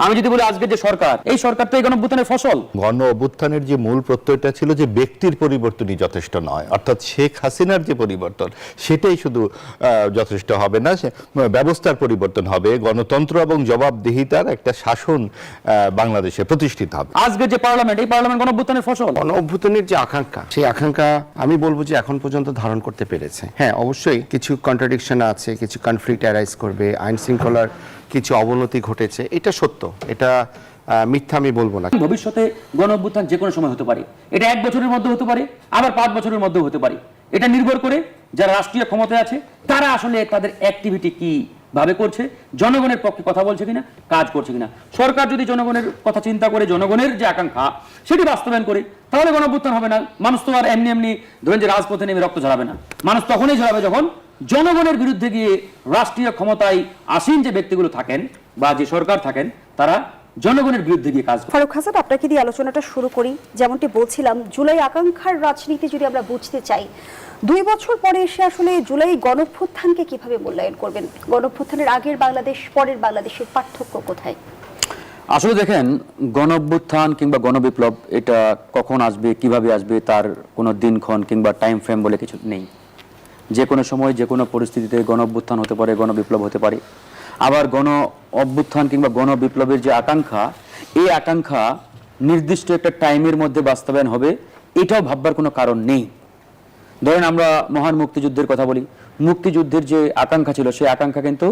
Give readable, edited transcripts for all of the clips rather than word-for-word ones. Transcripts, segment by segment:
আমি যদি বলি আজকে যে সরকার, এই সরকার তো এই গণঅভ্যুত্থানের ফসল। গণ অভ্যুত্থানের যে মূল প্রত্যয়টা ছিল যে ব্যক্তির পরিবর্তনই যথেষ্ট নয়, অর্থাৎ শেখ হাসিনার যে পরিবর্তন সেটাই শুধু যথেষ্ট হবে না, ব্যবস্থার পরিবর্তন হবে, গণতন্ত্র এবং জবাবদিহিতার একটা শাসন বাংলাদেশে প্রতিষ্ঠিত হবে। আজকে যে পার্লামেন্ট, এই পার্লামেন্ট গণঅভ্যুত্থানের ফসল। গণঅভ্যুত্থানের যে আকাঙ্ক্ষা, সেই আকাঙ্ক্ষা আমি বলবো যে এখন পর্যন্ত ধারণ করতে পেরেছে। হ্যাঁ, অবশ্যই কিছু কন্ট্রাডিকশন আছে, কিছু কনফ্লিক্ট অ্যারাইজ করবে, আইন শৃঙ্খলার কিছু অবনতি ঘটেছে, এটা সত্য, এটা মিথ্যা আমি বলবো না। ভবিষ্যতে গণঅভ্যুত্থান যে কোনো সময় হতে পারে, এটা 1 বছরের মধ্যে হতে পারে, আবার 5 বছরের মধ্যে হতে পারে। এটা নির্ভর করে যারা রাষ্ট্রীয় ক্ষমতায় আছে তারা আসলে তাদের অ্যাক্টিভিটি কি ভাবে করছে, জনগণের পক্ষে কথা বলছে কিনা, কাজ করছে কিনা। সরকার যদি জনগণের কথা চিন্তা করে, জনগণের যে আকাঙ্ক্ষা সেটি বাস্তবায়ন করে, তাহলে গণঅভ্যুত্থান হবে না। মানুষ তো আর এমনি এমনি ধরেন যে রাজপথে নেমে রক্ত ঝরাবে না। মানুষ তখনই ঝরাবে যখন জনগণের বিরুদ্ধে গিয়ে রাষ্ট্রীয় ক্ষমতায় আসীন যে ব্যক্তিগুলো থাকেন বা যে সরকার থাকেন তারা জনগণের বিরুদ্ধে গিয়ে কাজ। ফারুক হাসান, আপনাকে দিয়ে আলোচনাটা শুরু করি। যেমনটি বলছিলাম, জুলাই আকাঙ্ক্ষার রাজনীতি যদি আমরা বুঝতে চাই, 2 বছর পরে এসে আসলে জুলাই গণঅভ্যুত্থানকে কিভাবে মূল্যায়ন করবেন? গণঅভ্যুত্থানের আগের বাংলাদেশ, পরের বাংলাদেশের পার্থক্য কোথায়? আসলে দেখেন, গণঅভ্যুত্থান কিংবা গণবিপ্লব এটা কখন আসবে, কিভাবে আসবে, তার কোনো দিনক্ষণ কিংবা টাইম ফ্রেম বলে কিছু নেই। যে কোনো সময় যে কোনো পরিস্থিতিতে গণঅভ্যুত্থান হতে পারে, গণবিপ্লব হতে পারে। আবার গণ অভ্যুত্থান কিংবা গণবিপ্লবের যে আকাঙ্ক্ষা, এই আকাঙ্ক্ষা নির্দিষ্ট একটা টাইমের মধ্যে বাস্তবায়ন হবে এটাও ভাববার কোনো কারণ নেই। ধরেন আমরা মহান মুক্তিযুদ্ধের কথা বলি, মুক্তিযুদ্ধের যে আকাঙ্ক্ষা ছিল সেই আকাঙ্ক্ষা কিন্তু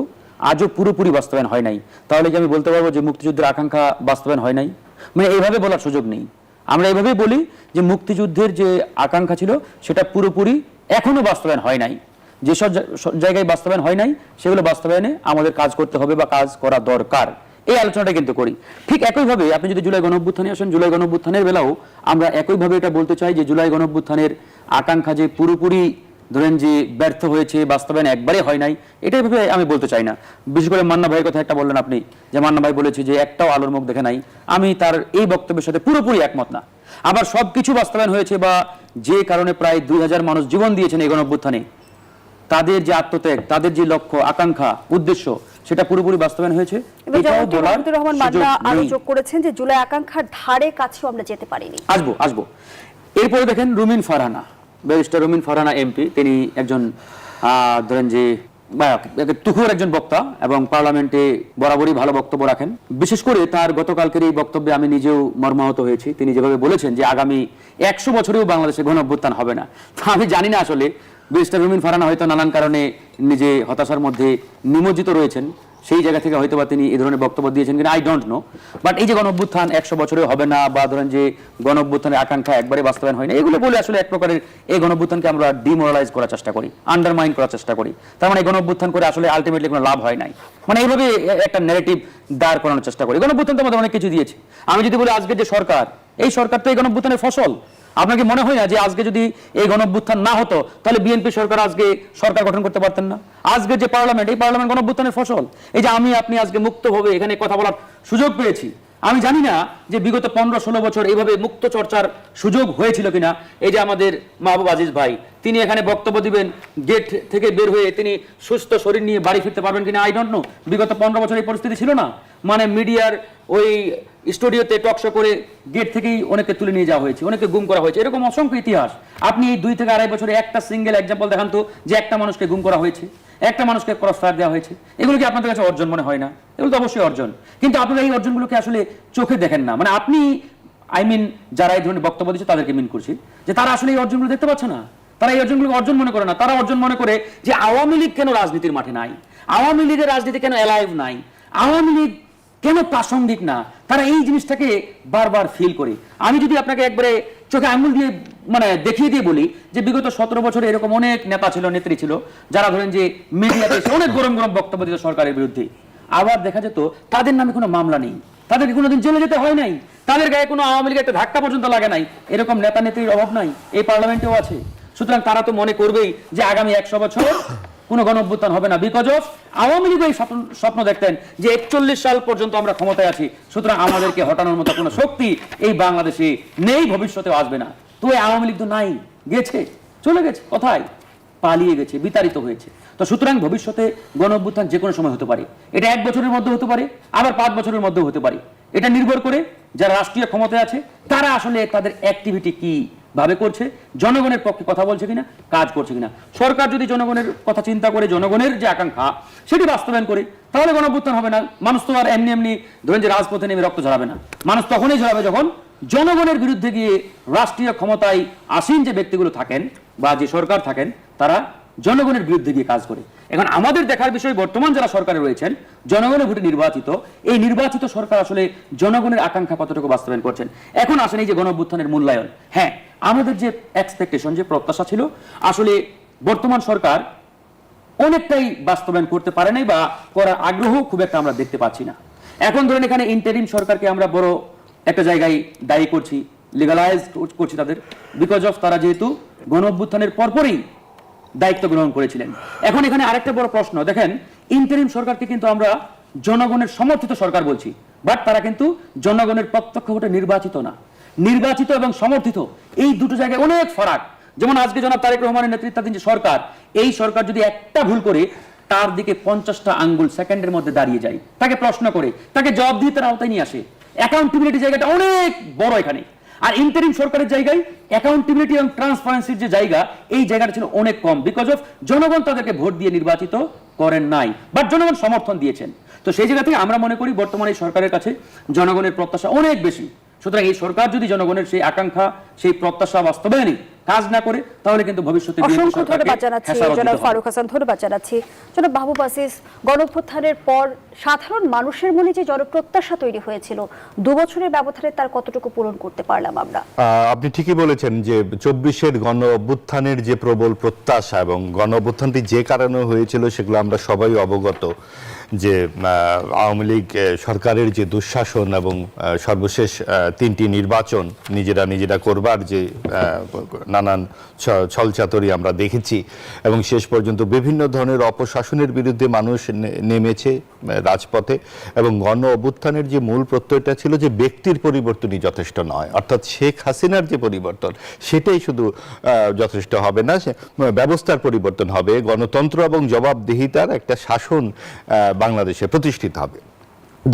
আজও পুরোপুরি বাস্তবায়ন হয় নাই। তাহলে কি আমি বলতে পারবো যে মুক্তিযুদ্ধের আকাঙ্ক্ষা বাস্তবায়ন হয় নাই? মানে এইভাবে বলার সুযোগ নেই। আমরা এইভাবেই বলি যে মুক্তিযুদ্ধের যে আকাঙ্ক্ষা ছিল সেটা পুরোপুরি এখনো বাস্তবায়ন হয় নাই। যেসব জায়গায় বাস্তবায়ন হয় নাই সেগুলো বাস্তবায়নে আমাদের কাজ করতে হবে বা কাজ করা দরকার, এই আলোচনাটা কিন্তু করি। ঠিক একইভাবে আপনি যদি জুলাই গণঅভ্যুত্থানে আসেন, জুলাই গণঅভ্যুত্থানের বেলাও আমরা একইভাবে এটা বলতে চাই যে জুলাই গণঅভ্যুত্থানের আকাঙ্ক্ষা যে পুরোপুরি ধরেন যে ব্যর্থ হয়েছে, বাস্তবায়ন একবারে হয় নাই, এটাই ভাবে আমি বলতে চাই না। বিশেষ করে মান্না ভাইয়ের কথা একটা বললেন আপনি, যে মান্না ভাই বলেছে যে একটাও আলোর মুখ দেখে নাই, আমি তার এই বক্তব্যের সাথে পুরোপুরি একমত না। আবার সবকিছু বাস্তবায়ন হয়েছে বা যে কারণে প্রায় 2000 মানুষ জীবন দিয়েছেন এই গণঅভ্যুত্থানে, তাদের যে আত্মত্যাগ, তাদের যে লক্ষ্য, আকাঙ্ক্ষা, উদ্দেশ্য সেটা পুরোপুরি বাস্তবায়ন হয়েছে। এটাও বলার রহমান মান্না আলোচক করেছেন যে জুলাই আকাঙ্ক্ষার ধারে কাছেও আমরা যেতে পারিনি। আসবো। এরপরে দেখেন রুমিন ফারহানা, ব্যারিস্টার রুমিন ফারহানা এমপি, তিনি একজন ধরেন যে তুখোর একজন বক্তা এবং পার্লামেন্টে বরাবরই ভালো বক্তব্য রাখেন। বিশেষ করে তার গতকালকের এই বক্তব্যে আমি নিজেও মর্মাহত হয়েছি। তিনি যেভাবে বলেছেন যে আগামী 100 বছরেও বাংলাদেশে গণঅভ্যুত্থান হবে না। তা আমি জানি না আসলে ব্যারিস্টার রুমিন ফারহানা হয়তো নানান কারণে নিজে হতাশার মধ্যে নিমজ্জিত রয়েছেন, সেই জায়গা থেকে হয়তো বা তিনি এই ধরনের বক্তব্য দিয়েছেন কিনা আই ডোন্ট নো। বাট এই যে গণঅভ্যুত্থান 100 বছরেও হবে না বা ধরেন যে গণঅভ্যুত্থানের আকাঙ্ক্ষা একবারে বাস্তবায়ন হয় না, এগুলো বলে আসলে এক প্রকারের এই গণঅভ্যুত্থানকে আমরা ডিমোরালাইজ করার চেষ্টা করি, আন্ডারমাইন করার চেষ্টা করি। তার মানে গণঅভ্যুত্থান করে আসলে আলটিমেটলি কোনো লাভ হয় নাই, মানে এইভাবে একটা ন্যারেটিভ দাঁড় করানোর চেষ্টা করি। গণঅভ্যুত্থান তো আমাদের অনেক কিছু দিয়েছে। আমি যদি বলি আজকে যে সরকার, এই সরকার তো এই গণঅভ্যুত্থানের ফসল। আপনার কি মনে হয় না যে আজকে যদি এই গণঅভ্যুত্থান না হতো তাহলে বিএনপি সরকার আজকে সরকার গঠন করতে পারতেন না? আজকে যে পার্লামেন্ট, এই পার্লামেন্ট গণঅভ্যুত্থানের ফসল। এই যে আমি আপনি আজকে মুক্তভাবে এখানে কথা বলার সুযোগ পেয়েছি, আমি জানি না যে বিগত 15-16 বছর এইভাবে মুক্ত চর্চার সুযোগ হয়েছিল কিনা। এই যে আমাদের মাহবুব আজিজ ভাই, তিনি এখানে বক্তব্য দিবেন, গেট থেকে বের হয়ে তিনি সুস্থ শরীর নিয়ে বাড়ি ফিরতে পারবেন কিনা আই ডোন্ট নো। বিগত 15 বছর এই পরিস্থিতি ছিল না। মানে মিডিয়ার ওই স্টুডিওতে টকশো করে গেট থেকেই অনেকে তুলে নিয়ে যাওয়া হয়েছে, অনেকে গুম করা হয়েছে, এরকম অসংখ্য ইতিহাস। আপনি এই 2 থেকে আড়াই বছরে একটা সিঙ্গেল এক্সাম্পল দেখান তো যে একটা মানুষকে গুম করা হয়েছে, একটা মানুষকে ক্রস ফায়ার দেওয়া হয়েছে। এগুলো কি আপনাদের কাছে অর্জন মনে হয় না? এগুলো তো অবশ্যই অর্জন, কিন্তু আপনারা এই অর্জনগুলোকে আসলে চোখে দেখেন না। মানে আপনি যারা এই ধরনের বক্তব্য দিচ্ছে তাদেরকে মিন করছি যে তারা আসলে এই অর্জনগুলো দেখতে পাচ্ছে না, তারা এই অর্জনগুলোকে অর্জন মনে করে না। তারা অর্জন মনে করে যে আওয়ামী লীগ কেন রাজনীতির মাঠে নাই, আওয়ামী লীগের রাজনীতি কেন অ্যালাইভ নাই, আওয়ামী লীগ কেন প্রাসঙ্গিক না। তারা এই জিনিসটাকে বারবার ফিল করে। আমি যদি আপনাকে একবারে চোখে আঙুল দিয়ে মানে দেখিয়ে দিয়ে বলি যে বিগত 17 বছরে এরকম অনেক নেতা ছিল, নেত্রী ছিল, যারা ধরেন যে মিডিয়াতে এসে অনেক গরম গরম বক্তব্য দিত সরকারের বিরুদ্ধে, আবার দেখা যেত তাদের নামে কোনো মামলা নেই, তাদেরকে কোনোদিন জেলে যেতে হয় নাই, তাদের গায়ে কোনো আওয়ামী লীগের একটা ধাক্কা পর্যন্ত লাগে নাই। এরকম নেতা নেত্রীর অভাব নাই, এই পার্লামেন্টেও আছে। সুতরাং তারা তো মনে করবেই যে আগামী 100 বছর কোনো গণঅভ্যুত্থান হবে না, বিকজ অফ আওয়ামী লীগ এই স্বপ্ন দেখতেন যে 41 সাল পর্যন্ত আমরা ক্ষমতায় আছি, সুতরাং আমাদেরকে হটানোর মতো কোনো শক্তি এই বাংলাদেশে নেই, ভবিষ্যতেও আসবে না। তো এই আওয়ামী লীগ তো নাই, গেছে, চলে গেছে, কোথায় পালিয়ে গেছে, বিতাড়িত হয়েছে। তো তো সুতরাং ভবিষ্যতে গণ অভ্যুত্থান যে কোনো সময় হতে পারে, এটা 1 বছরের মধ্যে হতে পারে, আবার 5 বছরের মধ্যেও হতে পারে। এটা নির্ভর করে যারা রাষ্ট্রীয় ক্ষমতায় আছে তারা আসলে তাদের অ্যাক্টিভিটি কি ভাবে করছে, জনগণের পক্ষে কথা বলছে কিনা, কাজ করছে কিনা। সরকার যদি জনগণের কথা চিন্তা করে, জনগণের যে আকাঙ্ক্ষা সেটি বাস্তবায়ন করে, তাহলে গণ অভ্যুত্থান হবে না। মানুষ তো আর এমনি এমনি ধরেন যে রাজপথে নেমে রক্ত ঝরাবে না। মানুষ তখনই ঝরাবে যখন জনগণের বিরুদ্ধে গিয়ে রাষ্ট্রীয় ক্ষমতায় আসীন যে ব্যক্তিগুলো থাকেন বা যে সরকার থাকেন তারা জনগণের বিরুদ্ধে গিয়ে কাজ করে। এখন আমাদের দেখার বিষয়, বর্তমান যারা সরকারে রয়েছেন জনগণের ভোটে নির্বাচিত, এই নির্বাচিত সরকার আসলে জনগণের আকাঙ্ক্ষা কতটুকু বাস্তবায়ন করছেন। এখন আসেন এই যে গণ অভ্যুত্থানের মূল্যায়ন, হ্যাঁ আমাদের যে এক্সপেকটেশন, যে প্রত্যাশা ছিল, আসলে বর্তমান সরকার অনেকটাই বাস্তবায়ন করতে পারে নাই বা করার আগ্রহ খুব একটা আমরা দেখতে পাচ্ছি না। এখন ধরেন এখানে ইন্টারিম সরকারকে আমরা বড় একটা জায়গায় দায়ী করছি, লিগালাইজ করছি তাদের, বিকজ অফ তারা যেহেতু গণ অভ্যুত্থানের পরপরই দায়িত্ব গ্রহণ করেছিলেন। এখন এখানে আরেকটা বড় প্রশ্ন, দেখেন ইন্টারিম সরকারকে কিন্তু আমরা জনগণের সমর্থিত সরকার বলছি, বাট তারা কিন্তু জনগণের প্রত্যক্ষ ভোটে নির্বাচিত না। নির্বাচিত এবং সমর্থিত এই দুটো জায়গায় অনেক ফারাক। যেমন আজকে জনাব তারেক রহমানের নেতৃত্বাধীন যে সরকার, এই সরকার যদি একটা ভুল করে তার দিকে 50টা আঙ্গুল সেকেন্ডের মধ্যে দাঁড়িয়ে যায়, তাকে প্রশ্ন করে, তাকে জবাবদিহিতার আওতায় নিয়ে আসে। অ্যাকাউন্টেবিলিটি জায়গাটা অনেক বড় এখানে। আর ইন্টারিম সরকারের জায়গায় অ্যাকাউন্টেবিলিটি এবং ট্রান্সপারেন্সির যে জায়গা, এই জায়গাটা ছিল অনেক কম, বিকজ অফ জনগণ তাদেরকে ভোট দিয়ে নির্বাচিত করেন নাই, বাট জনগণ সমর্থন দিয়েছেন। তো সেই জায়গা থেকে আমরা মনে করি বর্তমানে এই সরকারের কাছে জনগণের প্রত্যাশা অনেক বেশি। সুতরাং এই সরকার যদি জনগণের সেই আকাঙ্ক্ষা, সেই প্রত্যাশা বাস্তবায়নে কাজ না করে, তাহলে কিন্তু ভবিষ্যতে অসংখ্য ধন্যবাদ জানাচ্ছি জনাব ফারুক হাসান, ধন্যবাদ জানাচ্ছি জনাব মাহবুব আসিস। গণঅভ্যুত্থানের পর সাধারণ মানুষের মনে যে জনপ্রত্যাশা তৈরি হয়েছিল 2 বছরের ব্যবধানে তার কতটুকু পূরণ করতে পারলাম আমরা? আপনি ঠিকই বলেছেন যে 24-এর গণ অভ্যুত্থানের যে প্রবল প্রত্যাশা এবং গণ অভ্যুত্থানটি যে কারণে হয়েছিল সেগুলো আমরা সবাই অবগত, যে আওয়ামী লীগ সরকারের যে দুঃশাসন এবং সর্বশেষ 3টি নির্বাচন নিজেরা করবার যে নানান ছলচাতুরি আমরা দেখেছি, এবং শেষ পর্যন্ত বিভিন্ন ধরনের অপশাসনের বিরুদ্ধে মানুষ নেমেছে রাজপথে। এবং গণ অভ্যুত্থানের যে মূল প্রত্যয়টা ছিল যে ব্যক্তির পরিবর্তনই যথেষ্ট নয়, অর্থাৎ শেখ হাসিনার যে পরিবর্তন সেটাই শুধু যথেষ্ট হবে না, ব্যবস্থার পরিবর্তন হবে, গণতন্ত্র এবং জবাবদিহিতার একটা শাসন বাংলাদেশে প্রতিষ্ঠিত হবে।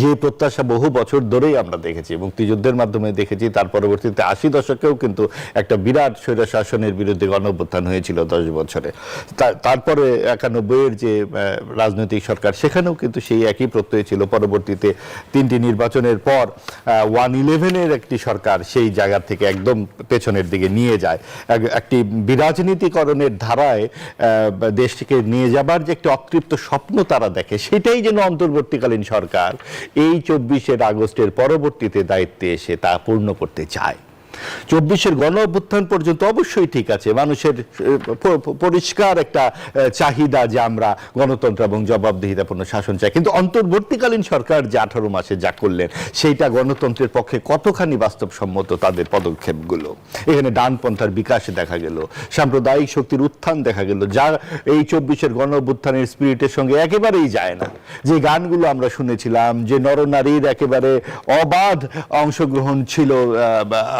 যে প্রত্যাশা বহু বছর ধরেই আমরা দেখেছি, মুক্তিযুদ্ধের মাধ্যমে দেখেছি, তার পরবর্তীতে 80 দশকেও কিন্তু একটা বিরাট স্বৈরশাসনের বিরুদ্ধে গণঅভ্যুত্থান হয়েছিল 10 বছরে। তারপরে 91-এর যে রাজনৈতিক সরকার, সেখানেও কিন্তু সেই একই প্রত্যয় ছিল। পরবর্তীতে 3টি নির্বাচনের পর 111-এর একটি সরকার সেই জায়গা থেকে একদম পেছনের দিকে নিয়ে যায়, একটি বিরাজনীতিকরণের ধারায় দেশটিকে নিয়ে যাবার যে একটি অতৃপ্ত স্বপ্ন তারা দেখে, সেটাই যেন অন্তর্বর্তীকালীন সরকার এই 24 আগস্টের পরবর্তীতে দায়িত্বে এসে তা পূর্ণ করতে চায়। 24-এর গণ অভ্যুত্থান পর্যন্ত অবশ্যই ঠিক আছে, মানুষের পরিষ্কার একটা চাহিদা যে আমরা গণতন্ত্র এবং জবাবদিহিতাপূর্ণ শাসন চাই, কিন্তু অন্তর্বর্তীকালীন সরকার যে 18 মাসে যা করলেন সেইটা গণতন্ত্রের পক্ষে কতখানি বাস্তবসম্মত তাদের পদক্ষেপগুলো। এখানে ডানপন্থার বিকাশ দেখা গেল, সাম্প্রদায়িক শক্তির উত্থান দেখা গেল, যা এই 24-এর গণ অভ্যুত্থানের স্পিরিটের সঙ্গে একেবারেই যায় না। যে গানগুলো আমরা শুনেছিলাম, যে নরনারীর একেবারে অবাধ অংশগ্রহণ ছিল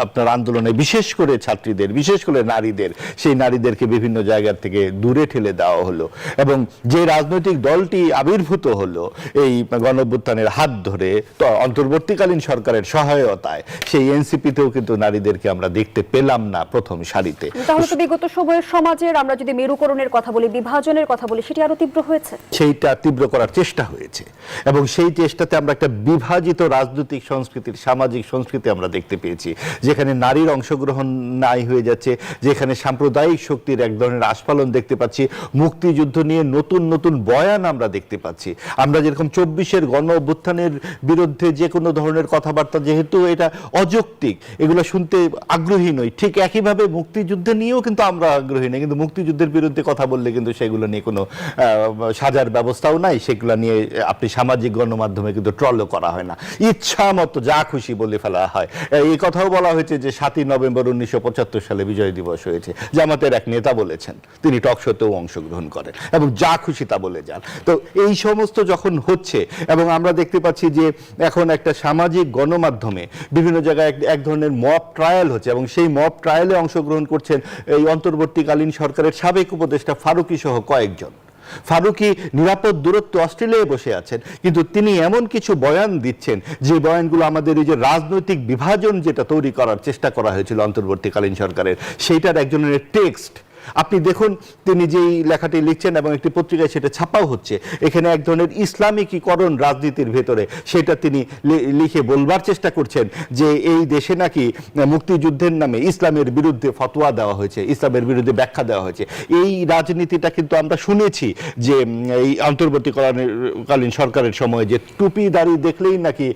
আপনার আন্দোলনে, বিশেষ করে ছাত্রীদের, বিশেষ করে নারীদের, সেই নারীদেরকে বিভিন্ন জায়গা থেকে দূরে ঠেলে দেওয়া হলো। এবং যে রাজনৈতিক দলটি আবির্ভূত হলো এই গণঅভ্যুত্থানের হাত ধরে অন্তর্বর্তীকালীন সরকারের সহায়তায়, সেই এনসিপিতেও কিন্তু নারীদেরকে আমরা দেখতে পেলাম না প্রথম সারিতে। তাহলে তো বিগত সময়ের সমাজের আমরা যদি মেরুকরণের কথা বলি, বিভাজনের কথা বলি, সেটি আরো তীব্র হয়েছে। সেইটা তীব্র করার চেষ্টা হয়েছে, এবং সেই চেষ্টাতে আমরা একটা বিভাজিত রাজনৈতিক সংস্কৃতির, সামাজিক সংস্কৃতি আমরা দেখতে পেয়েছি, যেখানে নারীর অংশগ্রহণ নাই হয়ে যাচ্ছে, যেখানে সাম্প্রদায়িক শক্তির এক ধরনের আস্ফালন দেখতে পাচ্ছি, মুক্তিযুদ্ধ নিয়ে নতুন নতুন বয়ান আমরা দেখতে পাচ্ছি। আমরা যেরকম 24-এর গণ অভ্যুত্থানের বিরুদ্ধে যে কোনো ধরনের কথাবার্তা, যেহেতু এটা অযৌক্তিক, এগুলো শুনতে আগ্রহী নই, ঠিক একইভাবে মুক্তিযুদ্ধ নিয়েও কিন্তু আমরা আগ্রহী নই, কিন্তু মুক্তিযুদ্ধের বিরুদ্ধে কথা বললে কিন্তু সেগুলো নিয়ে কোনো সাজার ব্যবস্থাও নাই, সেগুলো নিয়ে আপনি সামাজিক গণমাধ্যমে কিন্তু ট্রলও করা হয় না, ইচ্ছা মতো যা খুশি বলে ফেলা হয়। এই কথাও বলা হয়েছে যে 7ই নভেম্বর 1975 সালে বিজয় দিবস হয়েছে, জামাতের এক নেতা বলেছেন, তিনি টক শোতেও অংশগ্রহণ করেন এবং যা খুশি তা বলে যান। তো এই সমস্ত যখন হচ্ছে, এবং আমরা দেখতে পাচ্ছি যে এখন একটা সামাজিক গণমাধ্যমে বিভিন্ন জায়গায় এক ধরনের মব ট্রায়াল হচ্ছে, এবং সেই মব ট্রায়ালে অংশগ্রহণ করছেন এই অন্তর্বর্তীকালীন সরকারের সাবেক উপদেষ্টা ফারুকী সহ কয়েকজন। ফারুকী নিরাপদ দূরত্ব অস্ট্রেলিয়ায় বসে আছেন, কিন্তু তিনি এমন কিছু বয়ান দিচ্ছেন যে বয়ানগুলো আমাদের এই যে রাজনৈতিক বিভাজন যেটা তৈরি করার চেষ্টা করা হয়েছিল অন্তর্বর্তীকালীন সরকারের, সেইটার একজনের টেক্সট আপনি দেখুন। তিনি যেই লেখাটি লিখছেন এবং একটি পত্রিকায় সেটা ছাপাও হচ্ছে, এখানে এক ধরনের ইসলামিকীকরণ রাজনীতির ভেতরে সেটা তিনি লিখে বলবার চেষ্টা করছেন যে এই দেশে নাকি মুক্তিযুদ্ধের নামে ইসলামের বিরুদ্ধে ফতোয়া দেওয়া হয়েছে, ইসলামের বিরুদ্ধে ব্যাখ্যা দেওয়া হয়েছে। এই রাজনীতিটা কিন্তু আমরা শুনেছি যে এই অন্তর্বর্তীকালীন সরকারের সময় যে টুপি দাড়ি দেখলেই নাকি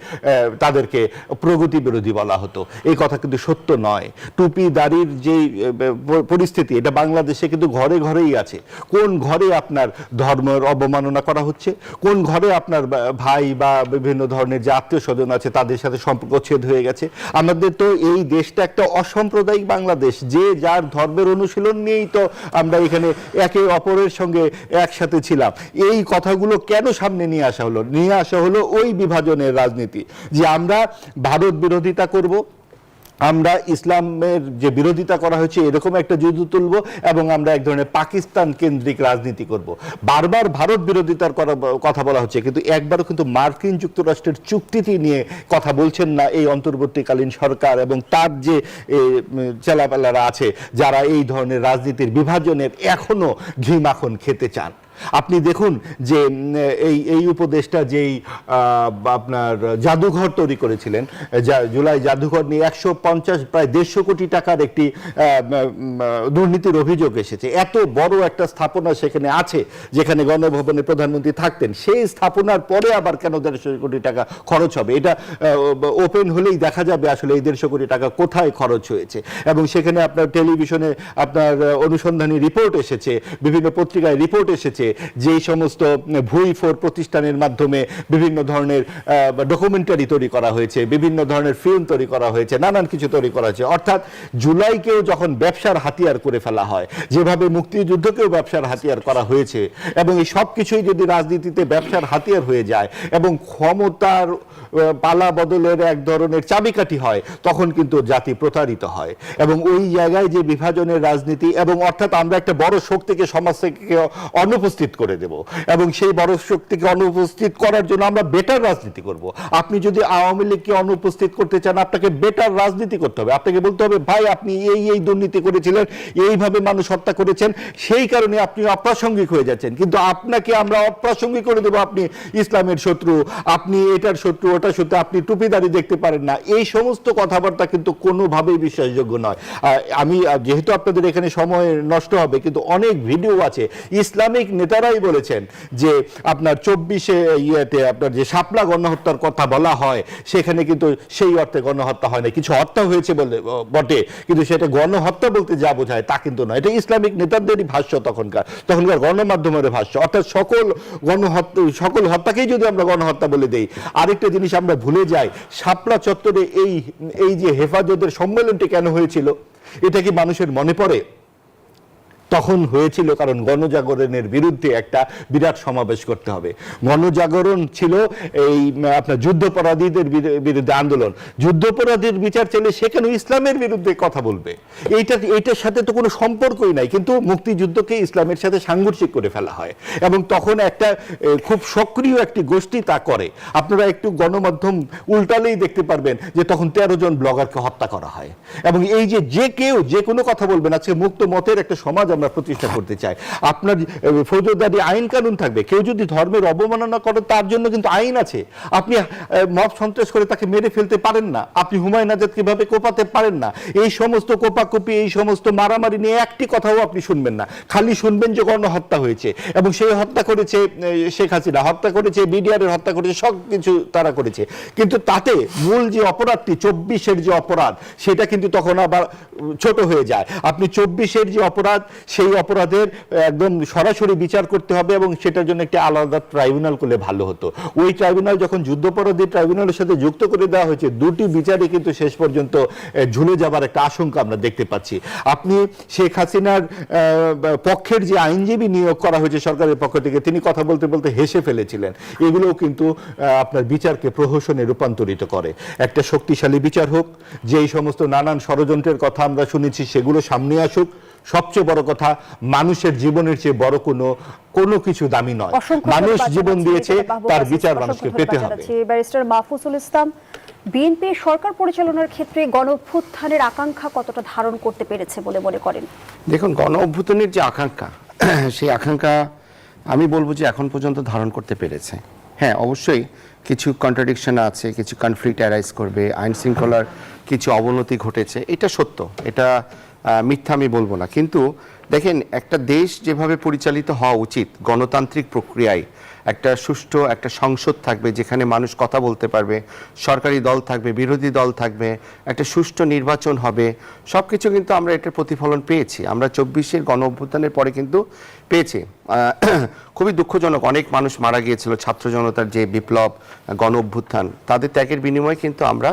তাদেরকে প্রগতি বিরোধী বলা হতো। এই কথা কিন্তু সত্য নয়। টুপি দাড়ির যে পরিস্থিতি, এটা বাংলাদেশে কিন্তু ঘরে ঘরেই আছে। কোন ঘরে আপনার ধর্মের অবমাননা করা হচ্ছে, কোন ঘরে আপনার ভাই বা বিভিন্ন ধরনের যে আত্মীয় স্বজন আছে তাদের সাথে সম্পর্ক ছেদ হয়ে গেছে। আমাদের তো এই দেশটা একটা অসাম্প্রদায়িক বাংলাদেশ, যে যার ধর্মের অনুশীলন নিয়েই তো আমরা এখানে একে অপরের সঙ্গে একসাথে ছিলাম। এই কথাগুলো কেন সামনে নিয়ে আসা হলো? নিয়ে আসা হলো ওই বিভাজনের রাজনীতি, যে আমরা ভারত বিরোধিতা করব, আমরা ইসলামের যে বিরোধিতা করা হয়েছে এরকম একটা যুদ্ধ তুলব, এবং আমরা এক ধরনের পাকিস্তান কেন্দ্রিক রাজনীতি করব। বারবার ভারত বিরোধিতার কথা বলা হচ্ছে, কিন্তু একবারও কিন্তু মার্কিন যুক্তরাষ্ট্রের চুক্তিটি নিয়ে কথা বলছেন না এই অন্তর্বর্তীকালীন সরকার এবং তার যে চেলাপেলারা আছে যারা এই ধরনের রাজনীতির বিভাজনের এখনো ঘি মাখন খেতে চান। আপনি দেখুন যে এই উপদেশটা যেই আপনার জাদুঘর তৈরি করেছিলেন, জুলাই জাদুঘর নিয়ে 150 প্রায় 150 কোটি টাকার একটি দুর্নীতির অভিযোগ এসেছে। এত বড় একটা স্থাপনা সেখানে আছে যেখানে গণভবনে প্রধানমন্ত্রী থাকতেন, সেই স্থাপনার পরে আবার কেন 150 কোটি টাকা খরচ হবে? এটা ওপেন হলেই দেখা যাবে আসলে এই 150 কোটি টাকা কোথায় খরচ হয়েছে। এবং সেখানে আপনার টেলিভিশনে আপনার অনুসন্ধানী রিপোর্ট এসেছে, বিভিন্ন পত্রিকায় রিপোর্ট এসেছে যে সমস্ত ভুইফোর প্রতিষ্ঠানের মাধ্যমে বিভিন্ন ধরনের ডকুমেন্টারি তৈরি করা হয়েছে, বিভিন্ন ধরনের ফিল্ম তৈরি করা হয়েছে, নানান কিছু তৈরি করা হয়েছে। অর্থাৎ জুলাইকেও যখন ব্যবসার হাতিয়ার করে ফেলা হয়, যেভাবে মুক্তিযুদ্ধকেও ব্যবসার হাতিয়ার করা হয়েছে, এবং এই সব কিছুই যদি রাজনীতিতে ব্যবসার হাতিয়ার হয়ে যায় এবং ক্ষমতার পালা বদলের এক ধরনের চাবিকাঠি হয়, তখন কিন্তু জাতি প্রতারিত হয়। এবং ওই জায়গায় যে বিভাজনের রাজনীতি, এবং অর্থাৎ আমরা একটা বড় শক্তিকে সমাজ থেকে অনুপস্থিত করে দেব, এবং সেই বড় শক্তিকে অনুপস্থিত করার জন্য আমরা বেটার রাজনীতি করব। আপনি যদি আওয়ামী লীগকে অনুপস্থিত করতে চান, আপনাকে বেটার রাজনীতি করতে হবে। আপনাকে বলতে হবে, ভাই আপনি এই দুর্নীতি করেছিলেন, এইভাবে মানুষ হত্যা করেছেন, সেই কারণে আপনি অপ্রাসঙ্গিক হয়ে যাচ্ছেন, কিন্তু আপনাকে আমরা অপ্রাসঙ্গিক করে দেবো। আপনি ইসলামের শত্রু, আপনি এটার শত্রু, ওটা শত্রু, আপনি টুপিদারি দেখতে পারেন না। এই সমস্ত কথাবার্তা কিন্তু কোনোভাবেই বিশ্বাসযোগ্য নয়। আমি যেহেতু আপনাদের এখানে সময় নষ্ট হবে, কিন্তু অনেক ভিডিও আছে, ইসলামিক নেতারাই বলেছেন যে আপনার 24-এ ইয়েতে আপনার যে শাপলা গণহত্যার কথা বলা হয়, সেখানে কিন্তু সেই অর্থে গণহত্যা হয় না। কিছু হত্যা হয়েছে বলে বটে, কিন্তু সেটা গণহত্যা বলতে যা বোঝায় তা কিন্তু নয়। এটা ইসলামিক নেতাদেরই ভাষ্য, তখনকার গণমাধ্যমের ভাষ্য। অর্থাৎ সকল হত্যাকেই যদি আমরা গণহত্যা বলে দেই। আরেকটা জিনিস আমরা ভুলে যাই, শাপলা চত্বরে এই যে হেফাজতের সম্মেলনটি কেন হয়েছিল, এটা কি মানুষের মনে পড়ে? তখন হয়েছিল কারণ গণজাগরণের বিরুদ্ধে একটা বিরাট সমাবেশ করতে হবে। গণজাগরণ ছিল এই আপনার যুদ্ধাপরাধীদের বিরুদ্ধে আন্দোলন। যুদ্ধাপরাধীর বিচার চাইলে সেখানে ইসলামের বিরুদ্ধে কথা বলবে, এইটার সাথে তো কোনো সম্পর্কই নাই, কিন্তু মুক্তিযুদ্ধকে ইসলামের সাথে সাংঘর্ষিক করে ফেলা হয়, এবং তখন একটা খুব সক্রিয় একটি গোষ্ঠী তা করে। আপনারা একটু গণমাধ্যম উল্টালেই দেখতে পারবেন যে তখন 13 জন ব্লগারকে হত্যা করা হয়। এবং এই যে কেউ যে কোনো কথা বলবেন, আজকে মুক্ত মতের একটা সমাজ আমরা প্রতিষ্ঠা করতে চাই। আপনার ফৌজদারি আইন কানুন থাকবে, কেউ যদি ধর্মের অবমাননা করে তার জন্য কিন্তু আইন আছে। আপনি মব সন্ত্রাস করে তাকে মেরে ফেলতে পারেন না, আপনি হুমায়ুন আজাদকে কিভাবে কোপাতে পারেন না। এই সমস্ত কোপাকুপি, এই সমস্ত মারামারি নিয়ে একটি কথাও আপনি শুনবেন না, খালি শুনবেন যে গণহত্যা হয়েছে, এবং সেই হত্যা করেছে শেখ হাসিনা, হত্যা করেছে বিডিআরের, হত্যা করেছে, সব কিছু তারা করেছে। কিন্তু তাতে মূল যে অপরাধটি 24-এর যে অপরাধ, সেটা কিন্তু তখন আবার ছোট হয়ে যায়। আপনি 24-এর যে অপরাধ, সেই অপরাধের একদম সরাসরি বিচার করতে হবে, এবং সেটার জন্য একটি আলাদা ট্রাইব্যুনাল করলে ভালো হতো। ওই ট্রাইব্যুনাল যখন যুদ্ধাপরাধী ট্রাইব্যুনালের সাথে যুক্ত করে দেওয়া হয়েছে, দুটি বিচারে কিন্তু শেষ পর্যন্ত ঝুলে যাবার একটা আশঙ্কা আমরা দেখতে পাচ্ছি। আপনি শেখ হাসিনার পক্ষের যে আইনজীবী নিয়োগ করা হয়েছে সরকারের পক্ষ থেকে, তিনি কথা বলতে বলতে হেসে ফেলেছিলেন। এগুলোও কিন্তু আপনার বিচারকে প্রহসনে রূপান্তরিত করে। একটা শক্তিশালী বিচার হোক, যেই সমস্ত নানান ষড়যন্ত্রের কথা আমরা শুনেছি সেগুলো সামনে আসুক, সবচেয়ে বড় কথা, মানুষের জীবনের চেয়ে বড় কোনো কিছু দামি নয়। অসংখ্য মানুষ ধন্যবাদ জীবন জানাচ্ছি দিয়েছে, মাহবুব তার আসিফ, বিচার অসংখ্য মানুষকে ধন্যবাদ পেতে হবে। জানাচ্ছি। ব্যারিস্টার মাহফুজুল ইসলাম, বিএনপি সরকার পরিচালনার ক্ষেত্রে গণঅভ্যুত্থানের আকাঙ্ক্ষা কতটা ধারণ করতে পেরেছে বলে মনে করেন? দেখুন, গণ অভ্যুত্থানের যে আকাঙ্ক্ষা, সেই আকাঙ্ক্ষা আমি বলবো যে এখন পর্যন্ত ধারণ করতে পেরেছে। হ্যাঁ, অবশ্যই কিছু কন্ট্রাডিকশন আছে, কিছু কনফ্লিক্ট অ্যারাইজ করবে, আইন শৃঙ্খলার কিছু অবনতি ঘটেছে, এটা সত্য, এটা মিথ্যা আমি বলবো না। কিন্তু দেখেন, একটা দেশ যেভাবে পরিচালিত হওয়া উচিত, গণতান্ত্রিক প্রক্রিয়ায় একটা সুষ্ঠু একটা সংসদ থাকবে, যেখানে মানুষ কথা বলতে পারবে, সরকারি দল থাকবে, বিরোধী দল থাকবে, একটা সুষ্ঠু নির্বাচন হবে, সব কিছু কিন্তু আমরা এটার প্রতিফলন পেয়েছি। আমরা 24-এর গণ অভ্যুত্থানের পরে কিন্তু পেয়েছি। খুবই দুঃখজনক, অনেক মানুষ মারা গিয়েছিল ছাত্র জনতার যে বিপ্লব, গণ অভ্যুত্থান, তাদের ত্যাগের বিনিময়ে কিন্তু আমরা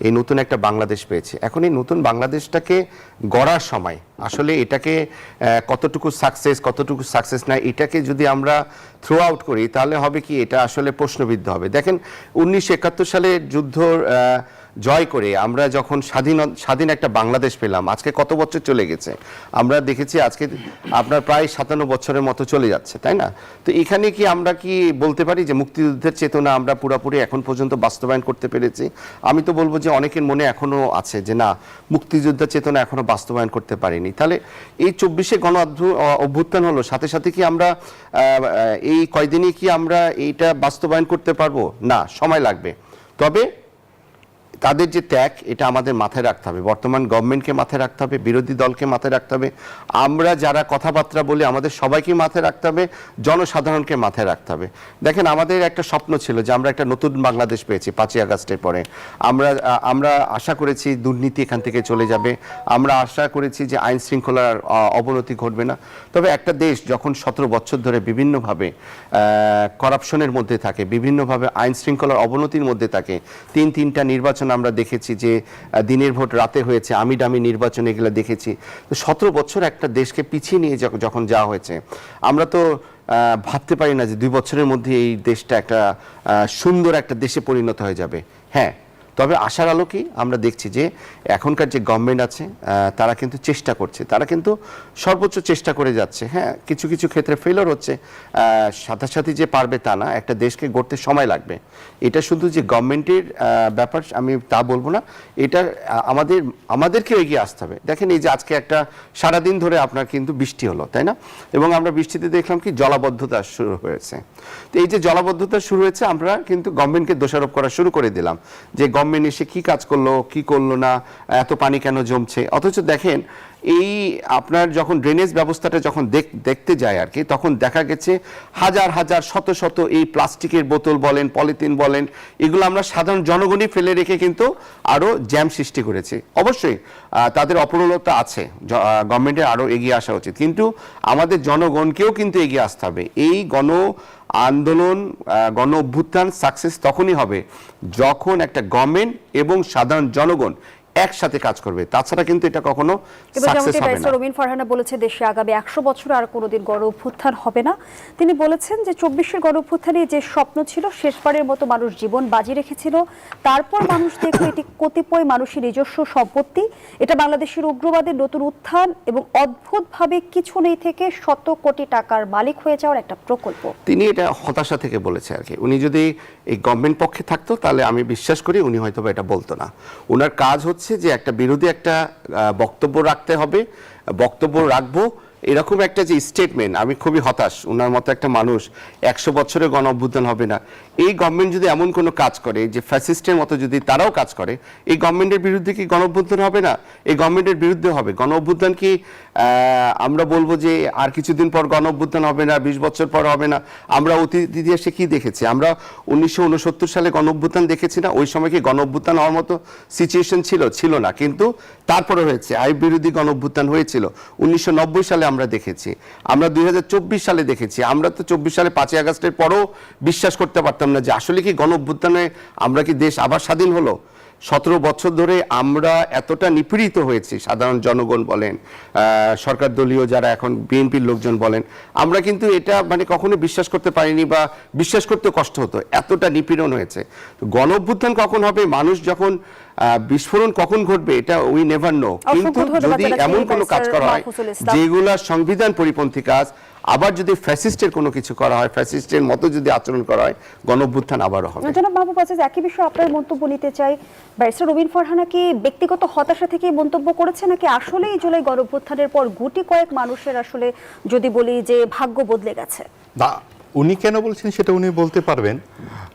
এই নতুন একটা বাংলাদেশ পেয়েছি। এখন এই নতুন বাংলাদেশটাকে গড়ার সময় আসলে এটাকে কতটুকু সাকসেস না, এটাকে যদি আমরা থ্রো আউট করি তাহলে হবে কি, এটা আসলে প্রশ্নবিদ্ধ হবে। দেখেন, 1971 সালে যুদ্ধ জয় করে আমরা যখন স্বাধীন একটা বাংলাদেশ পেলাম, আজকে কত বছর চলে গেছে আমরা দেখেছি, আজকে আপনার প্রায় 57 বছরের মতো চলে যাচ্ছে, তাই না? তো এখানে কি আমরা কি বলতে পারি যে মুক্তিযুদ্ধের চেতনা আমরা পুরোপুরি এখন পর্যন্ত বাস্তবায়ন করতে পেরেছি? আমি তো বলবো যে অনেকের মনে এখনো আছে যে না, মুক্তিযুদ্ধের চেতনা এখনো বাস্তবায়ন করতে পারিনি। তাহলে এই 24-এ গণ অভ্যুত্থান হলো, সাথে সাথে কি আমরা এই কয়দিনই কি আমরা এইটা বাস্তবায়ন করতে পারবো? না, সময় লাগবে। তবে তাদের যে ত্যাগ, এটা আমাদের মাথায় রাখতে হবে, বর্তমান গভর্নমেন্টকে মাথায় রাখতে হবে, বিরোধী দলকে মাথায় রাখতে হবে, আমরা যারা কথাবার্তা বলি আমাদের সবাইকে মাথায় রাখতে হবে, জনসাধারণকে মাথায় রাখতে হবে। দেখেন, আমাদের একটা স্বপ্ন ছিল যে আমরা একটা নতুন বাংলাদেশ পেয়েছি 5ই আগস্টের পরে। আমরা আশা করেছি দুর্নীতি এখান থেকে চলে যাবে, আমরা আশা করেছি যে আইন শৃঙ্খলার অবনতি ঘটবে না। তবে একটা দেশ যখন 17 বছর ধরে বিভিন্নভাবে করাপশনের মধ্যে থাকে, বিভিন্নভাবে আইন শৃঙ্খলার অবনতির মধ্যে থাকে, তিনটা নির্বাচন আমরা দেখেছি যে দিনের ভোট রাতে হয়েছে, আমি ডামি নির্বাচন, এগুলো দেখেছি। তো 17 বছর একটা দেশকে পিছিয়ে নিয়ে যখন যাওয়া হয়েছে, আমরা তো ভাবতে পারি না যে 2 বছরের মধ্যে এই দেশটা একটা সুন্দর একটা দেশে পরিণত হয়ে যাবে। হ্যাঁ, তবে আশার আলোকেই আমরা দেখছি যে এখনকার যে গভর্নমেন্ট আছে তারা কিন্তু চেষ্টা করছে, তারা কিন্তু সর্বোচ্চ চেষ্টা করে যাচ্ছে। হ্যাঁ, কিছু কিছু ক্ষেত্রে ফেলিওর হচ্ছে, সাথে যে পারবে তা না, একটা দেশকে গড়তে সময় লাগবে। এটা শুধু যে গভর্নমেন্টের ব্যাপার আমি তা বলবো না, এটা আমাদেরকেও এগিয়ে আসতে হবে। দেখেন, এই যে আজকে একটা সারাদিন ধরে আপনার কিন্তু বৃষ্টি হলো, তাই না? এবং আমরা বৃষ্টিতে দেখলাম কি জলাবদ্ধতা শুরু হয়েছে। তো এই যে জলাবদ্ধতা শুরু হয়েছে, আমরা কিন্তু গভর্নমেন্টকে দোষারোপ করা শুরু করে দিলাম যে গভর্নমেন্ট এসে কি কাজ করলো, কি করলো না, এত পানি কেন জমছে। অথচ দেখেন, এই আপনার যখন ড্রেনেজ ব্যবস্থাটা যখন দেখতে যায় আর কি, তখন দেখা গেছে হাজার শত এই প্লাস্টিকের বোতল বলেন, পলিথিন বলেন, এগুলো আমরা সাধারণ জনগণই ফেলে রেখে কিন্তু আরো জ্যাম সৃষ্টি করেছি। অবশ্যই তাদের অপরলতা আছে, গভর্নমেন্টের আরো এগিয়ে আসা উচিত, কিন্তু আমাদের জনগণকেও কিন্তু এগিয়ে আসতে হবে। এই আন্দোলন, গণ অভ্যুত্থান সাকসেস তখনই হবে যখন একটা গভর্নমেন্ট এবং সাধারণ জনগণ একসাথে কাজ করবে, তাছাড়া কিন্তু এটা কখনো সাকসেস হবে না। রুমিন ফারহানা বলেছে দেশে আগামী 100 বছর আর কোনোদিন গণ অভ্যুত্থান হবে না। তিনি বলেছেন যে 24-এর গণ অভ্যুত্থানে যে স্বপ্ন ছিল, শেষবারের মতো মানুষ জীবন বাজি রেখেছিল, তারপর মানুষ দেখলো এটি কতিপয় মানুষের নিজস্ব সম্পত্তি, এটা বাংলাদেশের উগ্রবাদের নতুন উত্থান এবং অদ্ভুতভাবে কিছু নেই থেকে শত কোটি টাকার মালিক হয়ে যাওয়ার একটা প্রকল্প। তিনি এটা হতাশা থেকে বলেছে আর কি। উনি যদি এই গভর্নমেন্ট পক্ষে থাকতো তাহলে আমি বিশ্বাস করি উনি হয়তো এটা বলতো না। ওনার কাজ হচ্ছে যে একটা বিরোধী একটা বক্তব্য রাখতে হবে, বক্তব্য রাখবো, এরকম একটা যে স্টেটমেন্ট। আমি খুবই হতাশ, ওনার মতো একটা মানুষ 100 বছরে গণ অভ্যুত্থান হবে না। এই গভর্নমেন্ট যদি এমন কোনো কাজ করে যে ফ্যাসিস্টের মতো যদি তারাও কাজ করে, এই গভর্নমেন্টের বিরুদ্ধে কি গণ অভ্যুত্থান হবে না? এই গভর্নমেন্টের বিরুদ্ধে হবে। গণ অভ্যুত্থান কি আমরা বলবো যে আর কিছুদিন পর গণ অভ্যুত্থান হবে না, 20 বছর পর হবে না? আমরা অতীত ইতিহাসে কি দেখেছি? আমরা 1969 সালে গণ অভ্যুত্থান দেখেছি না? ওই সময় কি গণ অভ্যুত্থান হওয়ার মতো সিচুয়েশন ছিল না, কিন্তু তারপরে হয়েছে। আইন বিরোধী গণ অভ্যুত্থান হয়েছিল 1990 সালে, আমরা দেখেছি। আমরা 2024 সালে দেখেছি। আমরা তো 24 সালে 5ই আগস্টের পরও বিশ্বাস করতে পারতাম না যে আসলে কি গণ অভ্যুত্থানে আমরা কি দেশ আবার স্বাধীন হলো। 17 বছর ধরে আমরা এতটা নিপীড়িত হয়েছি, সাধারণ জনগণ বলেন, সরকার দলীয় যারা এখন বিএনপির লোকজন বলেন, আমরা কিন্তু এটা মানে কখনো বিশ্বাস করতে পারিনি বা বিশ্বাস করতে কষ্ট হতো, এতটা নিপীড়ন হয়েছে। তো গণ অভ্যুত্থান কখন হবে, মানুষ যখন বিস্ফোরণ কখন ঘটবে, এটা উই নেভার নো। কিন্তু যদি এমন কোনো কাজ করা হয় যেগুলা সংবিধান পরিপন্থী কাজ, আবার যদি ফ্যাসিস্টের কোনো কিছু করা হয়, ফ্যাসিস্টের মতো যদি আচরণ করা হয়, গণ অভ্যুত্থান আবারও হবে। জনাব মাহবুব আজিজ, একই বিষয়ে আপনার মন্তব্য নিতে চাই। ব্যারিস্টার রুমিন ফারহানা কি ব্যক্তিগত হতাশা থেকে মন্তব্য করেছে, নাকি আসলেই জুলাই গণ অভ্যুত্থানের পর গুটি কয়েক মানুষের আসলে যদি বলি যে ভাগ্য বদলে গেছে? না, উনি কেন বলছেন সেটা উনি বলতে পারবেন,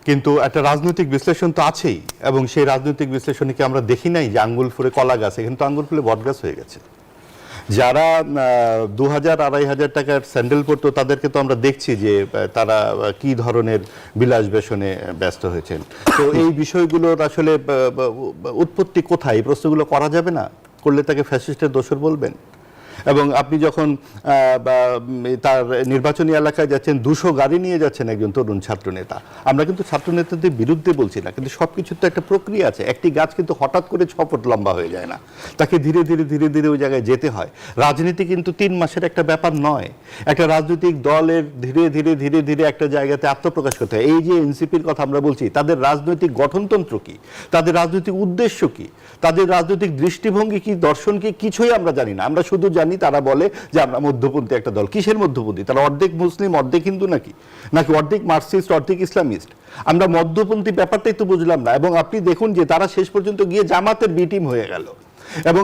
কিন্তু একটা রাজনৈতিক বিশ্লেষণ তো আছেই, এবং সেই রাজনৈতিক বিশ্লেষণে কি আমরা দেখি নাই যে আঙ্গুল ফুলে কলা গাছ, কিন্তু আঙ্গুল ফুলে বট গাছ হয়ে গেছে। যারা 2000-2500 টাকার স্যান্ডেল পরতো তাদেরকে তো আমরা দেখছি যে তারা কি ধরনের বিলাস বেশনে ব্যস্ত হয়েছেন। তো এই বিষয়গুলোর আসলে উৎপত্তি কোথায়, এই প্রশ্নগুলো করা যাবে না, করলে তাকে ফ্যাসিস্টের দোসর বলবেন। এবং আপনি যখন তার নির্বাচনী এলাকায় যাচ্ছেন, 200 গাড়ি নিয়ে যাচ্ছেন একজন তরুণ ছাত্র নেতা। আমরা কিন্তু ছাত্র নেতাদের বিরুদ্ধে বলছি না, কিন্তু সবকিছুর তো একটা প্রক্রিয়া আছে। একটি গাছ কিন্তু হঠাৎ করে 6 ফুট লম্বা হয়ে যায় না, তাকে ধীরে ধীরে ধীরে ধীরে ওই জায়গায় যেতে হয়। রাজনীতি কিন্তু 3 মাসের একটা ব্যাপার নয়। একটা রাজনৈতিক দলের ধীরে ধীরে ধীরে ধীরে একটা জায়গাতে আত্মপ্রকাশ করতে হয়। এই যে এনসিপির কথা আমরা বলছি, তাদের রাজনৈতিক গঠনতন্ত্র কি, তাদের রাজনৈতিক উদ্দেশ্য কি, তাদের রাজনৈতিক দৃষ্টিভঙ্গি কি, দর্শন কি, কিছুই আমরা জানি না। আমরা শুধু জানি তারা বলে যে আমরা মধ্যপন্থী একটা দল। কিসের মধ্যপন্থী? তারা অর্ধেক মুসলিম অর্ধেক হিন্দু নাকি অর্ধেক মার্কসিস্ট অর্ধেক ইসলামিস্ট? আমরা মধ্যপন্থী ব্যাপারটাই তো বুঝলাম না। এবং আপনি দেখুন যে তারা শেষ পর্যন্ত গিয়ে জামাতের বি টিম হয়ে গেল। এবং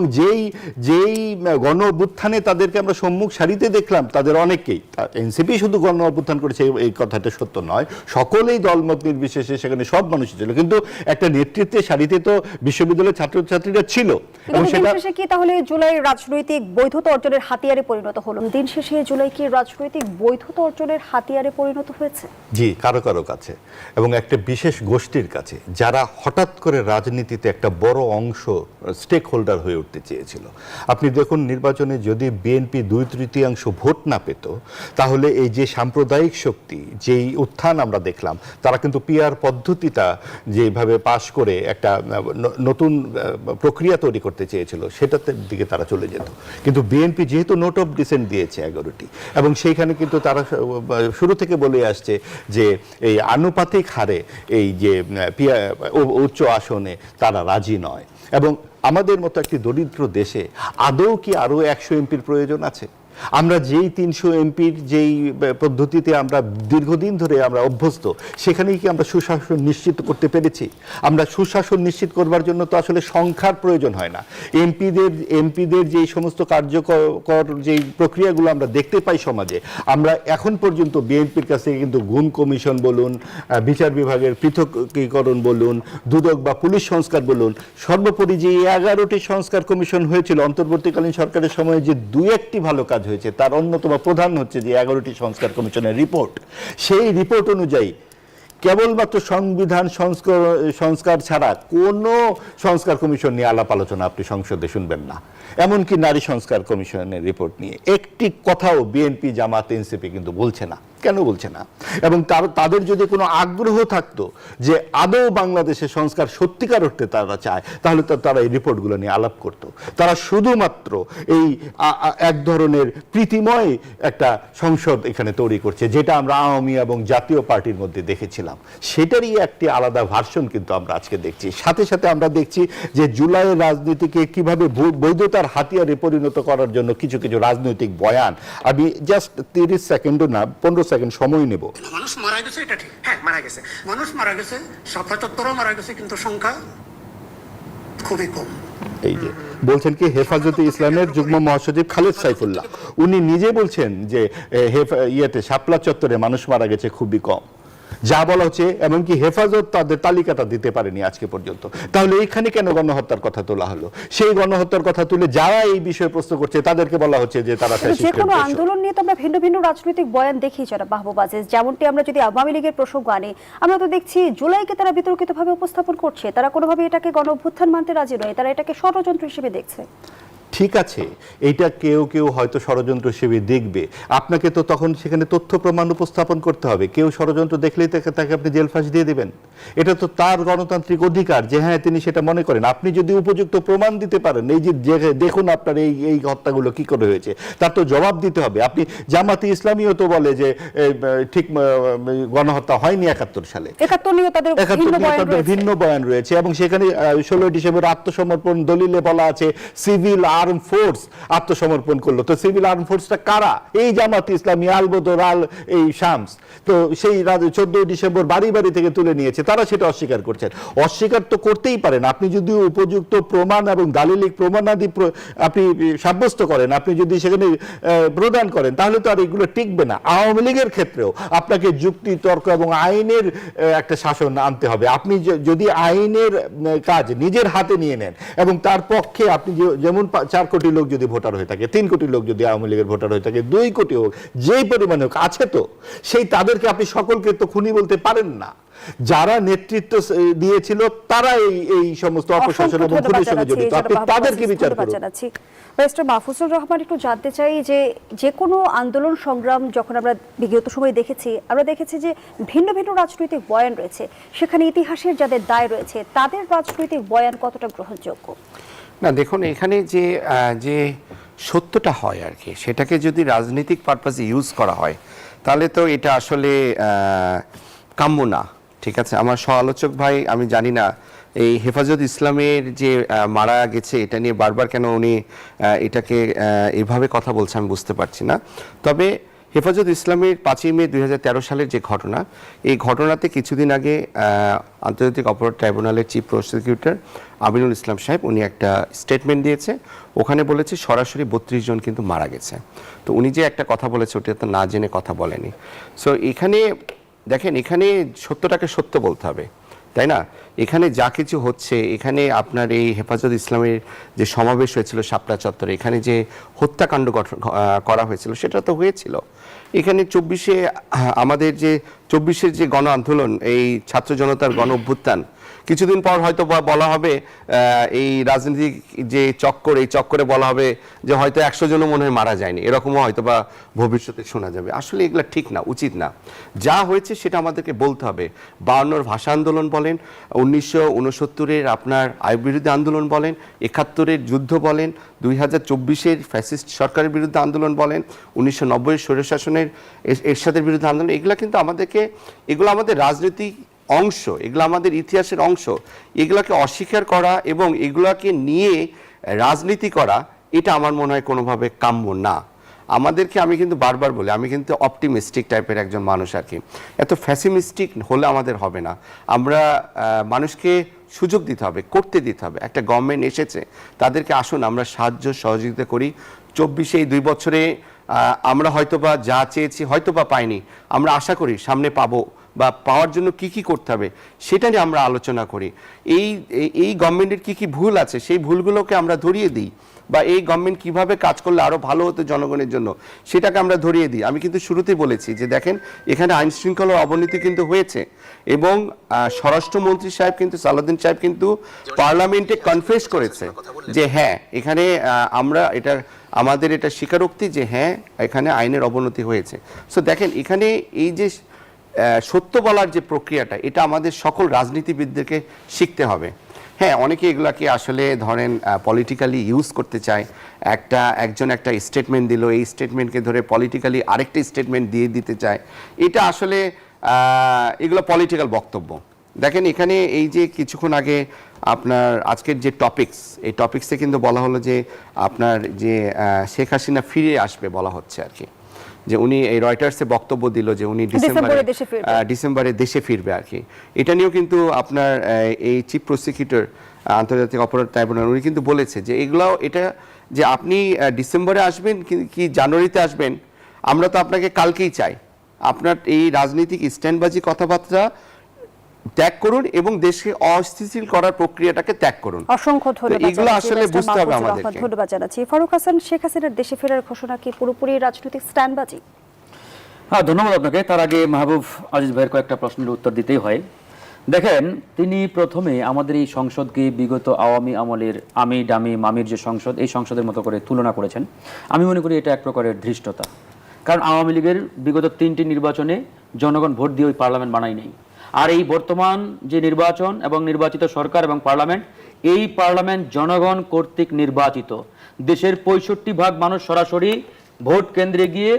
যেই গণ অভ্যুত্থানে তাদেরকে আমরা সম্মুখ সারিতে দেখলাম, তাদের অনেককেই, এনসিপি শুধু গণ অভ্যুত্থান করেছে এই কথাটা সত্য নয়, সকলেই দলমত নির্বিশেষে সেখানে সব মানুষই ছিল, কিন্তু একটা নেতৃত্বের সারিতে তো বিশ্ববিদ্যালয়ের ছাত্রছাত্রীরা ছিল। এবং সেটা কি তাহলে জুলাই রাজনৈতিক বৈধতা অর্জনের হাতিয়ারে পরিণত হলো? দিন শেষে জুলাই কি রাজনৈতিক বৈধতা অর্জনের হাতিয়ারে পরিণত হয়েছে? জি, কারো কারো কাছে, এবং একটা বিশেষ গোষ্ঠীর কাছে, যারা হঠাৎ করে রাজনীতিতে একটা বড় অংশ স্টেক হোল্ডার হয়ে উঠতে চেয়েছিল। আপনি দেখুন, নির্বাচনে যদি বিএনপি 2/3 ভোট না পেত, তাহলে এই যে সাম্প্রদায়িক শক্তি, যেই উত্থান আমরা দেখলাম, তারা কিন্তু পিআর পদ্ধতিটা যেভাবে পাশ করে একটা নতুন প্রক্রিয়া তৈরি করতে চেয়েছিল, সেটাতে দিকে তারা চলে যেত। কিন্তু বিএনপি যেহেতু নোট অফ ডিসেন্ট দিয়েছে 11টি, এবং সেইখানে কিন্তু তারা শুরু থেকে বলে আসছে যে এই আনুপাতিক হারে এই যে উচ্চ আসনে তারা রাজি নয়। এবং আমাদের মতো একটি দরিদ্র দেশে আদৌ কি আরো 100 এমপির প্রয়োজন আছে? আমরা যেই 300 এমপির যেই পদ্ধতিতে আমরা দীর্ঘদিন ধরে আমরা অভ্যস্ত, সেখানেই কি আমরা সুশাসন নিশ্চিত করতে পেরেছি? আমরা সুশাসন নিশ্চিত করবার জন্য তো আসলে সংখ্যার প্রয়োজন হয় না। এমপিদের যেই সমস্ত কার্যকর যেই প্রক্রিয়াগুলো আমরা দেখতে পাই সমাজে, আমরা এখন পর্যন্ত বিএনপির কাছে কিন্তু গুম কমিশন বলুন, বিচার বিভাগের পৃথকীকরণ বলুন, দুদক বা পুলিশ সংস্কার বলুন, সর্বোপরি যে 11টি সংস্কার কমিশন হয়েছিল অন্তর্বর্তীকালীন সরকারের সময়, যে 2-1টি ভালো কাজ হয়েছে, তার অন্যতম প্রধান হচ্ছে যে 11টি সংস্কার কমিশনের রিপোর্ট। সেই রিপোর্ট অনুযায়ী কেবলমাত্র সংবিধান সংস্কার ছাড়া কোনো সংস্কার কমিশন নিয়ে আলাপ আলোচনা আপনি সংসদে শুনবেন না। এমনকি নারী সংস্কার কমিশনের রিপোর্ট নিয়ে একটি কথাও বিএনপি, জামাত, এনসিপি কিন্তু বলছে না। কেন বলছে না? এবং তাদের যদি কোনো আগ্রহ থাকতো যে আদৌ বাংলাদেশের সংস্কার সত্যিকার অর্থে তারা চায়, তাহলে তারা এই রিপোর্টগুলো নিয়ে আলাপ করতো। তারা শুধুমাত্র এই এক ধরনের প্রীতিময় একটা সংসদ এখানে তৈরি করছে, যেটা আমরা আওয়ামী এবং জাতীয় পার্টির মধ্যে দেখেছিলাম, সেটারই একটি আলাদা ভার্সন কিন্তু আমরা আজকে দেখছি। সাথে সাথে আমরা দেখছি যে জুলাইয়ের রাজনীতিকে কিভাবে বৈধতার হাতিয়ারে পরিণত করার জন্য কিছু কিছু রাজনৈতিক বয়ান। আমি জাস্ট 30 সেকেন্ডও না, 15 সেকেন্ড সময় নেব। মানুষ মারা গেছে, এটা ঠিক, হ্যাঁ মারা গেছে, মানুষ মারা গেছে, ৭৭ও মারা গেছে, কিন্তু সংখ্যা খুবই কম। এই যে বলছেন কি হেফাজতে ইসলামের যুগ্ম মহাসচিব খালেদ সাইফুল্লাহ, উনি নিজে বলছেন যে শাপলা চত্বরে মানুষ মারা গেছে খুবই কম, যা বলা হচ্ছে। এমনকি হেফাজত তাদের তালিকাটা দিতে পারেনি আজকে পর্যন্ত। তাহলে এখানে কেন গণহত্যার কথা তোলা হলো? সেই গণহত্যার কথা তুলে যারা এই বিষয়ে প্রশ্ন করছে তাদেরকে বলা হচ্ছে যে তারা যে কোনো আন্দোলন নিয়ে তো আমরা ভিন্ন ভিন্ন রাজনৈতিক বয়ান দেখি যারা মাহবুব আজিজ। যেমনটি আমরা যদি আওয়ামী লীগের প্রসঙ্গ আনি, আমরা তো দেখছি জুলাইকে তারা বিতর্কিতভাবে উপস্থাপন করছে, তারা কোনোভাবে এটাকে গণ অভ্যুত্থান মানতে রাজি নয়, তারা এটাকে ষড়যন্ত্র হিসেবে দেখছে। ঠিক আছে, এইটা কেউ কেউ হয়তো ষড়যন্ত্র হিসেবে দেখবে, আপনাকে তো তখন সেখানে তথ্য প্রমাণ উপস্থাপন করতে হবে। কেউ ষড়যন্ত্র দেখলেই তাকে আপনি জেল ফাঁস দিয়ে দেবেন? এটা তো তার গণতান্ত্রিক অধিকার যে হ্যাঁ তিনি সেটা মনে করেন। আপনি যদি উপযুক্ত প্রমাণ দিতে পারেন, এই যে দেখুন আপনার এই হত্যাগুলো কি করে হয়েছে, তার তো জবাব দিতে হবে। আপনি জামাতি ইসলামীও তো বলে যে ঠিক গণহত্যা হয়নি 71 সালে, 71 নিয়েও তাদের ভিন্ন বয়ান রয়েছে, এবং সেখানে 16 ডিসেম্বর আত্মসমর্পণ দলিলে বলা আছে সিভিল আর্ম ফোর্স আত্মসমর্পণ করলো। তো সিভিল আর্ম ফোর্সটা কারা? এই জামাতি ইসলামী, আলবদর আল এই শামস। তো সেই 14 ডিসেম্বর বাড়ি বাড়ি থেকে তুলে নিয়েছে, তারা সেটা অস্বীকার করছেন। অস্বীকার তো করতেই পারেন, আপনি যদি উপযুক্ত প্রমাণ এবং দালিলিক প্রমাণাদি আপনি সাব্যস্ত করেন, আপনি যদি সেখানে প্রদান করেন, তাহলে তো আর এগুলো টিকবে না। আওয়ামী লীগের ক্ষেত্রেও আপনাকে যুক্তি তর্ক এবং আইনের একটা শাসন আনতে হবে। আপনি যদি আইনের কাজ নিজের হাতে নিয়ে নেন এবং তার পক্ষে আপনি যেমন 4 কোটি লোক যদি ভোটার হয়ে থাকে, 3 কোটি লোক যদি আওয়ামী লীগের ভোটার হয়ে থাকে, 2 কোটি হোক, যেই পরিমাণে হোক, আছে তো সেই তাদেরকে আপনি সকলকে তো খুনি বলতে পারেন না। যারা নেতৃত্ব দিয়েছিল তারা এই সমস্ত অপশাসন এবং খুনের সঙ্গে জড়িত, আপনি তাদেরকে বিচার করুন। ব্যারিস্টার মাহফুজুর রহমান, একটু জানতে চাই যে কোনো আন্দোলন সংগ্রাম যখন আমরা বিগত সময়ে আমরা দেখেছি যে ভিন্ন ভিন্ন রাজনৈতিক বয়ান রয়েছে, সেখানে ইতিহাসের যাদের দায় রয়েছে তাদের রাজনৈতিক বয়ান কতটা গ্রহণযোগ্য? না দেখুন, এখানে যে সত্যটা হয় আর কি, সেটাকে যদি রাজনৈতিক পারপাসে ইউজ করা হয় তাহলে তো এটা আসলে কাম্য না। ঠিক আছে, আমার সহ-আলোচক ভাই, আমি জানি না এই হেফাজত ইসলামের যে মারা গেছে এটা নিয়ে বারবার কেন উনি এটাকে এভাবে কথা বলছে আমি বুঝতে পারছি না। তবে হেফাজত ইসলামের 5ই মে 2013 সালের যে ঘটনা, এই ঘটনাতে কিছুদিন আগে আন্তর্জাতিক অপরাধ ট্রাইব্যুনালের চিফ প্রসিকিউটর আমিনুল ইসলাম সাহেব উনি একটা স্টেটমেন্ট দিয়েছে। ওখানে বলেছে সরাসরি 32 জন কিন্তু মারা গেছে। তো উনি যে একটা কথা বলেছে ওটা তো না জেনে কথা বলেনি। সো এখানে দেখেন, এখানে সত্যটাকে সত্য বলতে হবে, তাই না? এখানে যা কিছু হচ্ছে, এখানে আপনার এই হেফাজত ইসলামের যে সমাবেশ হয়েছিল শাপলা চত্বরে, এখানে যে হত্যাকাণ্ড করা হয়েছিল সেটা তো হয়েছিল। এখানে 24-এ আমাদের যে 24-এর যে গণ আন্দোলন, এই ছাত্র জনতার গণ অভ্যুত্থান, কিছুদিন পর হয়তো বলা হবে এই রাজনৈতিক যে চক্কর, এই চক্করে বলা হবে যে হয়তো 100 জনও মনে হয় মারা যায়নি, এরকমও হয়তো বা ভবিষ্যতে শোনা যাবে। আসলে এগুলো ঠিক না, উচিত না। যা হয়েছে সেটা আমাদেরকে বলতে হবে। 52-র ভাষা আন্দোলন বলেন, 1969-এর আপনার আইন বিরোধী আন্দোলন বলেন, 71-এর যুদ্ধ বলেন, 2024-এর ফ্যাসিস্ট সরকারের বিরুদ্ধে আন্দোলন বলেন, 1990-এর স্বৈরশাসনের এরশাদের বিরুদ্ধে আন্দোলন, এগুলো কিন্তু এগুলো আমাদের রাজনৈতিক অংশ, এগুলো আমাদের ইতিহাসের অংশ। এগুলোকে অস্বীকার করা এবং এগুলোকে নিয়ে রাজনীতি করা, এটা আমার মনে হয় কোনোভাবে কাম্য না। আমাদেরকে, আমি কিন্তু বারবার বলি, আমি কিন্তু অপটিমিস্টিক টাইপের একজন মানুষ আর কি। এত ফ্যাসিমিস্টিক হলে আমাদের হবে না। আমরা মানুষকে সুযোগ দিতে হবে, করতে দিতে হবে। একটা গভর্নমেন্ট এসেছে, তাদেরকে আসুন আমরা সাহায্য সহযোগিতা করি। 24-এ এই 2 বছরে আমরা হয়তোবা যা চেয়েছি হয়তোবা পাইনি, আমরা আশা করি সামনে পাবো, বা পাওয়ার জন্য কি কি করতে হবে সেটা নিয়ে আমরা আলোচনা করি। এই গভর্নমেন্টের কি কি ভুল আছে সেই ভুলগুলোকে আমরা ধরিয়ে দিই, বা এই গভর্নমেন্ট কিভাবে কাজ করলে আরো ভালো হতো জনগণের জন্য সেটাকে আমরা ধরিয়ে দিই। আমি কিন্তু শুরুতেই বলেছি যে দেখেন, এখানে আইন শৃঙ্খলার অবনতি কিন্তু হয়েছে, এবং স্বরাষ্ট্রমন্ত্রী সাহেব কিন্তু, সালাউদ্দিন সাহেব কিন্তু পার্লামেন্টে কনফেস করেছে যে হ্যাঁ, এখানে আমাদের এটা স্বীকারোক্তি যে হ্যাঁ, এখানে আইনের অবনতি হয়েছে। সো দেখেন, এখানে এই যে সত্য বলার যে প্রক্রিয়াটা, এটা আমাদের সকল রাজনীতিবিদদেরকে শিখতে হবে। হ্যাঁ, অনেকে এগুলাকে আসলে ধরেন পলিটিক্যালি ইউজ করতে চায়। একজন একটা স্টেটমেন্ট দিল, এই স্টেটমেন্টকে ধরে পলিটিক্যালি আরেকটা স্টেটমেন্ট দিয়ে দিতে চায়। এটা আসলে এগুলো পলিটিক্যাল বক্তব্য। দেখেন, এখানে এই যে কিছুক্ষণ আগে আপনার আজকের যে টপিকস, এই টপিক্সে কিন্তু বলা হলো যে আপনার যে শেখ হাসিনা ফিরে আসবে বলা হচ্ছে আর কি, যে উনি এই রয়টার্সে বক্তব্য দিল যে উনি ডিসেম্বরে দেশে ফিরবে আর কি। এটা নিয়েও কিন্তু আপনার এই চিফ প্রসিকিউটর আন্তর্জাতিক অপরাধ ট্রাইব্যুনাল উনি কিন্তু বলেছে যে এটা যে আপনি ডিসেম্বরে আসবেন কি জানুয়ারিতে আসবেন, আমরা তো আপনাকে কালকেই চাই। আপনার এই রাজনৈতিক স্ট্যান্ডবাজি কথাবার্তা ত্যাগ করুন এবং দেশকে অস্থিতিশীল করার প্রক্রিয়াটাকে ত্যাগ করুন। অসংখ্য ধন্যবাদ। এগুলো আসলে বুঝতে হবে আমাদেরকে। ধন্যবাদ জানাচ্ছি। ফারুক হাসান, শেখ হাসিনার দেশে ফেরার ঘোষণা কি পুরোপুরি রাজনৈতিক স্ট্যান্ডবাজি? হ্যাঁ, ধন্যবাদ আপনাকে। তার আগে মাহবুব আজিজ ভাইয়ের কয়েকটা প্রশ্নের উত্তর দিতেই হয়। দেখেন, তিনি প্রথমে আমাদের এই সংসদকে বিগত আওয়ামী আমলের আমি ডামি মামির যে সংসদ, এই সংসদের মতো করে তুলনা করেছেন। আমি মনে করি এটা এক প্রকারের ধৃষ্টতা। কারণ আওয়ামী লীগের বিগত 3টি নির্বাচনে জনগণ ভোট দিয়ে ওই পার্লামেন্ট বানাই নেই। আর এই বর্তমান যে নির্বাচন এবং নির্বাচিত সরকার এবং পার্লামেন্ট, এই পার্লামেন্ট জনগণ কর্তৃক নির্বাচিত। দেশের 65% মানুষ সরাসরি ভোট কেন্দ্রে গিয়ে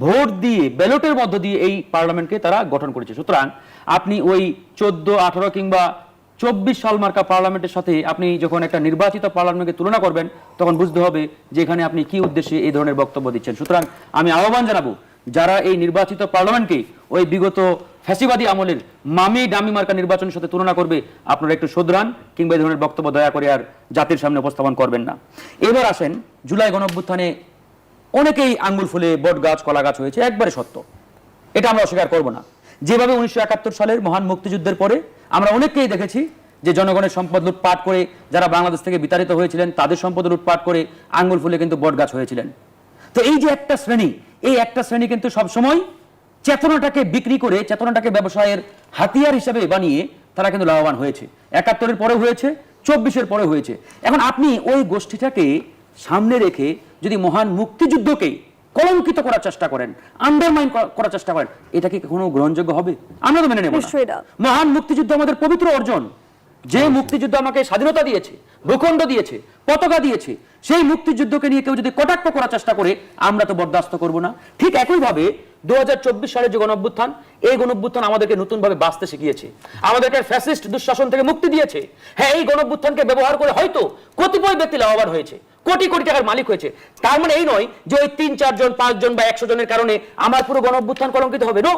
ভোট দিয়ে ব্যালটের মধ্য দিয়ে এই পার্লামেন্টকে তারা গঠন করেছে। সুতরাং আপনি ওই 14, 18 কিংবা 24 সাল মার্কা পার্লামেন্টের সাথে আপনি যখন একটা নির্বাচিত পার্লামেন্টকে তুলনা করবেন, তখন বুঝতে হবে যে এখানে আপনি কি উদ্দেশ্যে এই ধরনের বক্তব্য দিচ্ছেন। সুতরাং আমি আহ্বান জানাবো, যারা এই নির্বাচিত পার্লামেন্টকে ওই বিগত ফ্যাসিবাদী আমলের মামি ডামি মার্কা নির্বাচনের সাথে তুলনা করবে, আপনারা একটু শোধরান, কিংবা এই ধরনের বক্তব্য দয়া করে আর জাতির সামনে উপস্থাপন করবেন না। এবার আসেন, জুলাই গণঅভ্যুত্থানে অনেকেই আঙ্গুল ফুলে বট গাছ কলা গাছ হয়েছে, একবারে সত্য, এটা আমরা অস্বীকার করব না। যেভাবে 1971 সালের মহান মুক্তিযুদ্ধের পরে আমরা অনেককেই দেখেছি যে জনগণের সম্পদ লুটপাট করে, যারা বাংলাদেশ থেকে বিতাড়িত হয়েছিলেন তাদের সম্পদ লুটপাট করে আঙ্গুল ফুলে কিন্তু বট গাছ হয়েছিলেন। তো এই যে একটা শ্রেণী, এই একটা শ্রেণী কিন্তু সবসময় চেতনাটাকে বিক্রি করে, চেতনাটাকে ব্যবসায়ের হাতিয়ার হিসেবে বানিয়ে তারা কিন্তু লাভবান হয়েছে। 71-এর পরে হয়েছে, 24-এর পরে হয়েছে। এখন আপনি ওই গোষ্ঠীটাকে সামনে রেখে যদি মহান মুক্তিযুদ্ধকে কলঙ্কিত করার চেষ্টা করেন, আন্ডারমাইন করার চেষ্টা করেন, এটা কি কোনো গ্রহণযোগ্য হবে? আমরা তো মেনে নেব না। মহান মুক্তিযুদ্ধ আমাদের পবিত্র অর্জন। যে মুক্তিযুদ্ধ আমাকে স্বাধীনতা দিয়েছে, ভূখণ্ড দিয়েছে, পতাকা দিয়েছে, সেই মুক্তিযুদ্ধকে নিয়ে কেউ যদি কটাক্ষ করার চেষ্টা করে, আমরা তো বরদাস্ত করব না। ঠিক একইভাবে 2024 সালের যে গণঅভ্যুত্থান, এই গণঅভ্যুত্থান আমাদেরকে নতুনভাবে বাঁচতে শিখিয়েছে, আমাদেরকে ফ্যাসিস্ট দুঃশাসন থেকে মুক্তি দিয়েছে। হ্যাঁ, এই গণঅভ্যুত্থানকে ব্যবহার করে হয়তো কতিপয় ব্যক্তি লাভবান হয়েছে, কোটি কোটি টাকার মালিক হয়েছে। তার মানে এই নয় যে ওই 3, 4 জন, 5 জন বা 100 জনের কারণে আমার পুরো গণঅভ্যুত্থান কলঙ্কিত হবে। নো,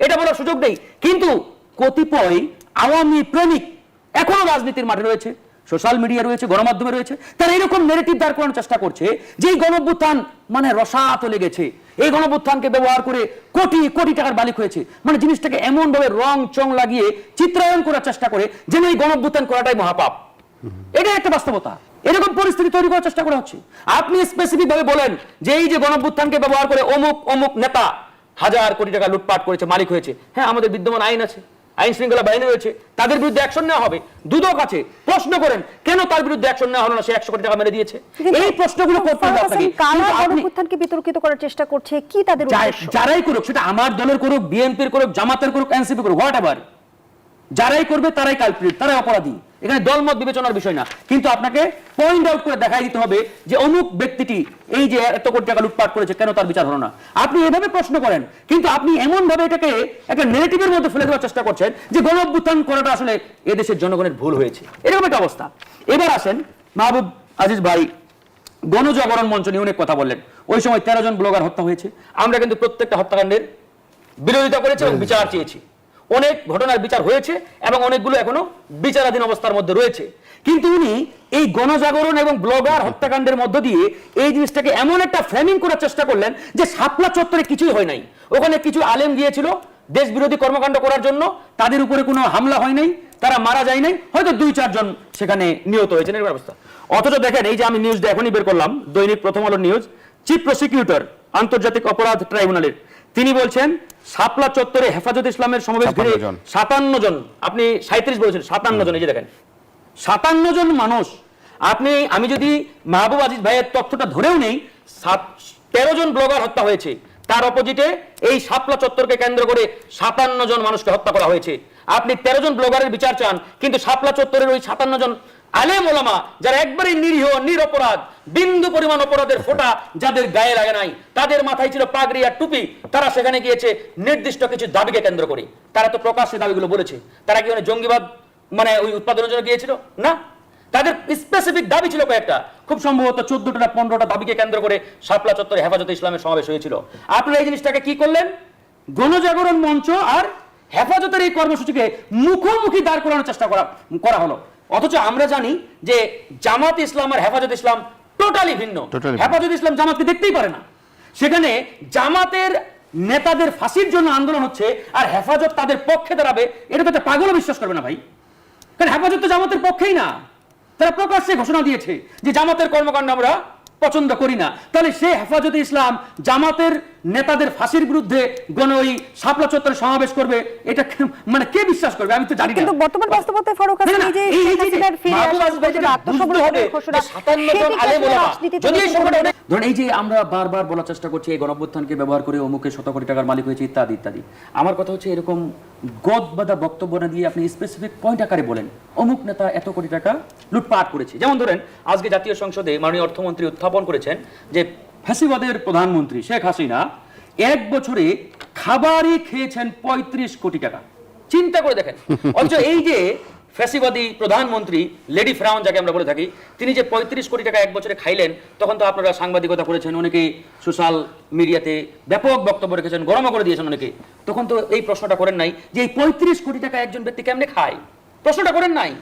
এটা বলার সুযোগ নেই। কিন্তু কতিপয় আওয়ামী প্রেমিক এখনো রাজনীতির মাঠে রয়েছে, সোশ্যাল মিডিয়া রয়েছে, গণমাধ্যমে রয়েছে, তারা এরকম নেগেটিভ দাঁড় করানোর চেষ্টা করছে যে এই গণঅভ্যুত্থান মানে রসাত লেগেছে, এই গণঅভ্যুত্থানকে ব্যবহার করে কোটি কোটি টাকার মালিক হয়েছে। মানে জিনিসটাকে এমন ভাবে রং চং লাগিয়ে চিত্রায়ন করার চেষ্টা করে যেন এই গণঅভ্যুত্থান করাটাই মহাপাপ। এটা একটা বাস্তবতা। এরকম পরিস্থিতি তৈরি করার চেষ্টা করা হচ্ছে। আপনি স্পেসিফিক ভাবে বলেন যে এই যে গণঅভ্যুত্থানকে ব্যবহার করে অমুক অমুক নেতা হাজার কোটি টাকা লুটপাট করেছে, মালিক হয়েছে। হ্যাঁ, আমাদের বিদ্যমান আইন আছে, আইন শৃঙ্খলা বাহিনী রয়েছে, তাদের বিরুদ্ধে অ্যাকশন নেওয়া হবে। দুদক আছে, প্রশ্ন করেন কেন তার বিরুদ্ধে অ্যাকশন নেওয়া হলো না, সে 100 কোটি টাকা মেরে দিয়েছে। এই প্রশ্নগুলো করতে হবে আপনাকে। কারা গণঅভ্যুত্থানকে বিতর্কিত করার চেষ্টা করছে, কি তাদের উদ্দেশ্য? যারাই করুক, সেটা আমার দলের করুক, বিএনপির করুক, জামাতের করুক, এনসিপি করুক, হোয়াটএভার, যারাই করবে তারাই কালপ্রিট, তারাই অপরাধী। এখানে দলমত বিবেচনার বিষয় না, কিন্তু আপনাকে পয়েন্ট আউট করে দেখাই দিতে হবে যে অমুক ব্যক্তিটি এই যে এত কোটি টাকা লুটপাট করেছে, কেন তার বিচার হলো না। আপনি এভাবে প্রশ্ন করেন, কিন্তু আপনি এমন ভাবে এটাকে একটা নেগেটিভের মধ্যে ফেলে দেওয়ার চেষ্টা করছেন যে গণঅভ্যুত্থান করাটা আসলে এদেশের জনগণের ভুল হয়েছে, এরকম একটা অবস্থা। এবার আসেন, মাহবুব আজিজ ভাই গণজাগরণ মঞ্চ নিয়ে অনেক কথা বললেন। ওই সময় 13 জন ব্লগার হত্যা হয়েছে। আমরা কিন্তু প্রত্যেকটা হত্যাকাণ্ডের বিরোধিতা করেছি এবং বিচার চেয়েছি। অনেক ঘটনার বিচার হয়েছে এবং অনেকগুলো এখনো বিচারাধীন অবস্থার মধ্যে রয়েছে। কিন্তু উনি এই গণজাগরণ এবং ব্লগার হত্যাকাণ্ডের মধ্য দিয়ে এই জিনিসটাকে এমন একটা ফ্রেমিং করার চেষ্টা করলেন যে শাপলা চত্বরে কিছুই হয় নাই, ওখানে কিছু আলেম গিয়েছিল দেশ বিরোধী কর্মকাণ্ড করার জন্য, তাদের উপরে কোনো হামলা হয় নাই, তারা মারা যায় নাই, হয়তো 2-4 জন সেখানে নিহত হয়েছেন, এর ব্যবস্থা। অথচ দেখেন, এই যে আমি নিউজটা এখনই বের করলাম, দৈনিক প্রথম আলোর নিউজ, চিফ প্রসিকিউটর আন্তর্জাতিক অপরাধ ট্রাইব্যুনালের, তিনি বলছেন শাপলা চত্বরে হেফাজত ইসলামের সমাবেশ ঘিরে 57 জন, আপনি 37 বলেছেন, 57 জন, এই যে দেখেন 57 জন মানুষ। আমি যদি মাহবুব আজিজ ভাইয়ের তথ্যটা ধরেও নেই, 13 জন ব্লগার হত্যা হয়েছে, তার অপোজিটে এই শাপলা চত্বরকে কেন্দ্র করে 57 জন মানুষকে হত্যা করা হয়েছে। আপনি 13 জন ব্লগারের বিচার চান, কিন্তু শাপলা চত্বরের ওই 57 জন আলেম ওলামা যারা একবারে নিরীহ নিরপরাধ, বিন্দু পরিমাণ অপরাধের ফোঁটা যাদের গায়ে লাগে নাই, তাদের মাথায় ছিল পাগড়ি আর টুপি, তারা সেখানে গিয়েছে নির্দিষ্ট কিছু দাবিকে কেন্দ্র করে। তারা তো প্রকাশ্যে দাবিগুলো বলেছে। তারা কি মানে জঙ্গিবাদ মানে ওই উৎপাদনের জন্য গিয়েছিল না, তাদের স্পেসিফিক দাবি ছিল কয়েকটা, খুব সম্ভবত 14টা 15টা দাবিকে কেন্দ্র করে শাপলা চত্বরে হেফাজতে ইসলামের সমাবেশ হয়েছিল। আপনারা এই জিনিসটাকে কি করলেন, গণজাগরণ মঞ্চ আর হেফাজতের এই কর্মসূচিকে মুখোমুখি দাঁড় করানোর চেষ্টা করা হলো। অথচ আমরা জানি যে জামাত ইসলাম আর হেফাজত ইসলাম টোটালি ভিন্ন। হেফাজত ইসলাম জামাতকে দেখতেই পারে না, সেখানে জামাতের নেতাদের ফাঁসির জন্য আন্দোলন হচ্ছে আর হেফাজত তাদের পক্ষে দাঁড়াবে, এটা তো একটা পাগলও বিশ্বাস করবে না ভাই। কারণ হেফাজত তো জামাতের পক্ষেই না, তারা প্রকাশ্যে ঘোষণা দিয়েছে যে জামাতের কর্মকাণ্ড আমরা পছন্দ করি না। তাহলে সে হেফাজতে ইসলাম জামাতের নেতাদের ফাঁসির বিরুদ্ধে ওই শাপলা চত্বরে সমাবেশ করবে, এটা মানে কে বিশ্বাস করবে? আমি তো জানি না। কিন্তু বর্তমান বাস্তবতায় ফারুক হাসান এই যে শেখ হাসিনার ফিরে আসার ঘোষণা, আত্মসমর্পণের ঘোষণা, ধরুন এই যে আমরা বারবার বলার চেষ্টা করছি এই গণঅভ্যুত্থানকে ব্যবহার করে অমুকে শত কোটি টাকার মালিক হয়েছে ইত্যাদি ইত্যাদি। আমার কথা হচ্ছে এরকম গদবাঁধা বক্তব্য না দিয়ে আপনি স্পেসিফিক পয়েন্ট আকারে বলেন অমুক নেতা এত কোটি টাকা লুটপাট করেছে। যেমন ধরেন আজকে জাতীয় সংসদে মাননীয় অর্থমন্ত্রী উত্থাপন করেছেন যে ফ্যাসিবাদের প্রধানমন্ত্রী শেখ হাসিনা 1 বছরে খাবারই খেয়েছেন 35 কোটি টাকা। চিন্তা করে দেখেন। অথচ এই যে ফ্যাসিবাদী প্রধানমন্ত্রী লেডি ফ্রাউন যাকে আমরা বলে থাকি, তিনি যে 35 কোটি টাকা 1 বছরে খাইলেন, তখন তো আপনারা সাংবাদিকতা করেছেন, অনেকে সোশ্যাল মিডিয়াতে ব্যাপক বক্তব্য রেখেছেন, গরমা করে দিয়েছেন অনেকে। তখন তো এই প্রশ্নটা করেন নাই যে এই 35 কোটি টাকা একজন ব্যক্তি কেমনে খায়, প্রশ্নটা করেন নাই।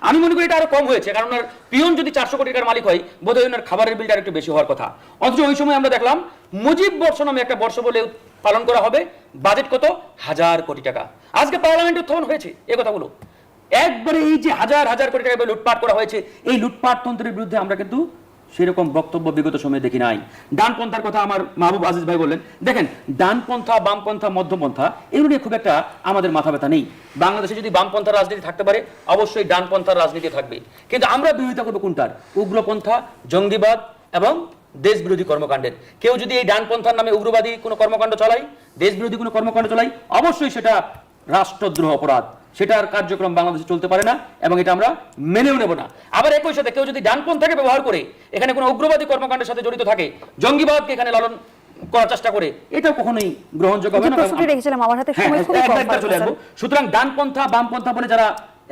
আমি মনে করি এটা আরো কম হয়েছে, কারণ ওনার পিয়ন যদি 400 কোটি টাকার মালিক হয়, বোধহয় ওনার খাবারের বিলটা একটু বেশি হওয়ার কথা। অথচ ওই সময় আমরা দেখলাম মুজিব বর্ষ নামে একটা বর্ষ বলে পালন করা হবে, বাজেট কত 1000 কোটি টাকা। আজকে পার্লামেন্টে উত্থাপন হয়েছে এই কথাগুলো। একবারে এই যে হাজার হাজার কোটি টাকা লুটপাট করা হয়েছে, এই লুটপাট তন্ত্রের বিরুদ্ধে আমরা কিন্তু সেরকম বক্তব্য বিগত সময়ে দেখি নাই। ডানপন্থার কথা আমার মাহবুব আজিজ ভাই বললেন, দেখেন ডানপন্থা, বামপন্থা, মধ্যপন্থা এগুলো নিয়ে খুব একটা আমাদের মাথা ব্যথা নেই। বাংলাদেশে যদি বামপন্থার রাজনীতি থাকতে পারে, অবশ্যই ডানপন্থার রাজনীতি থাকবে, কিন্তু আমরা বিরোধিতা করবো কোনটার? উগ্রপন্থা, জঙ্গিবাদ এবং দেশ বিরোধী কর্মকাণ্ডের। কেউ যদি এই ডানপন্থার নামে উগ্রবাদী কোনো কর্মকাণ্ড চালায়, দেশ বিরোধী কোনো কর্মকাণ্ড চালায়, অবশ্যই সেটা রাষ্ট্রদ্রোহ অপরাধ, সেটার কার্যক্রম বাংলাদেশে চলতে পারে না এবং এটা আমরা মেনেও নেব না। আবার একই সাথে কেউ যদি ডানপন্থাকে ব্যবহার করে এখানে কোনো উগ্রবাদী কর্মকাণ্ডের সাথে জড়িত থাকে, জঙ্গিবাদকে এখানে লালন করার চেষ্টা করে, এটাও কখনোই গ্রহণযোগ্য হবে না। সুতরাং ডানপন্থা বামপন্থা বলে যারা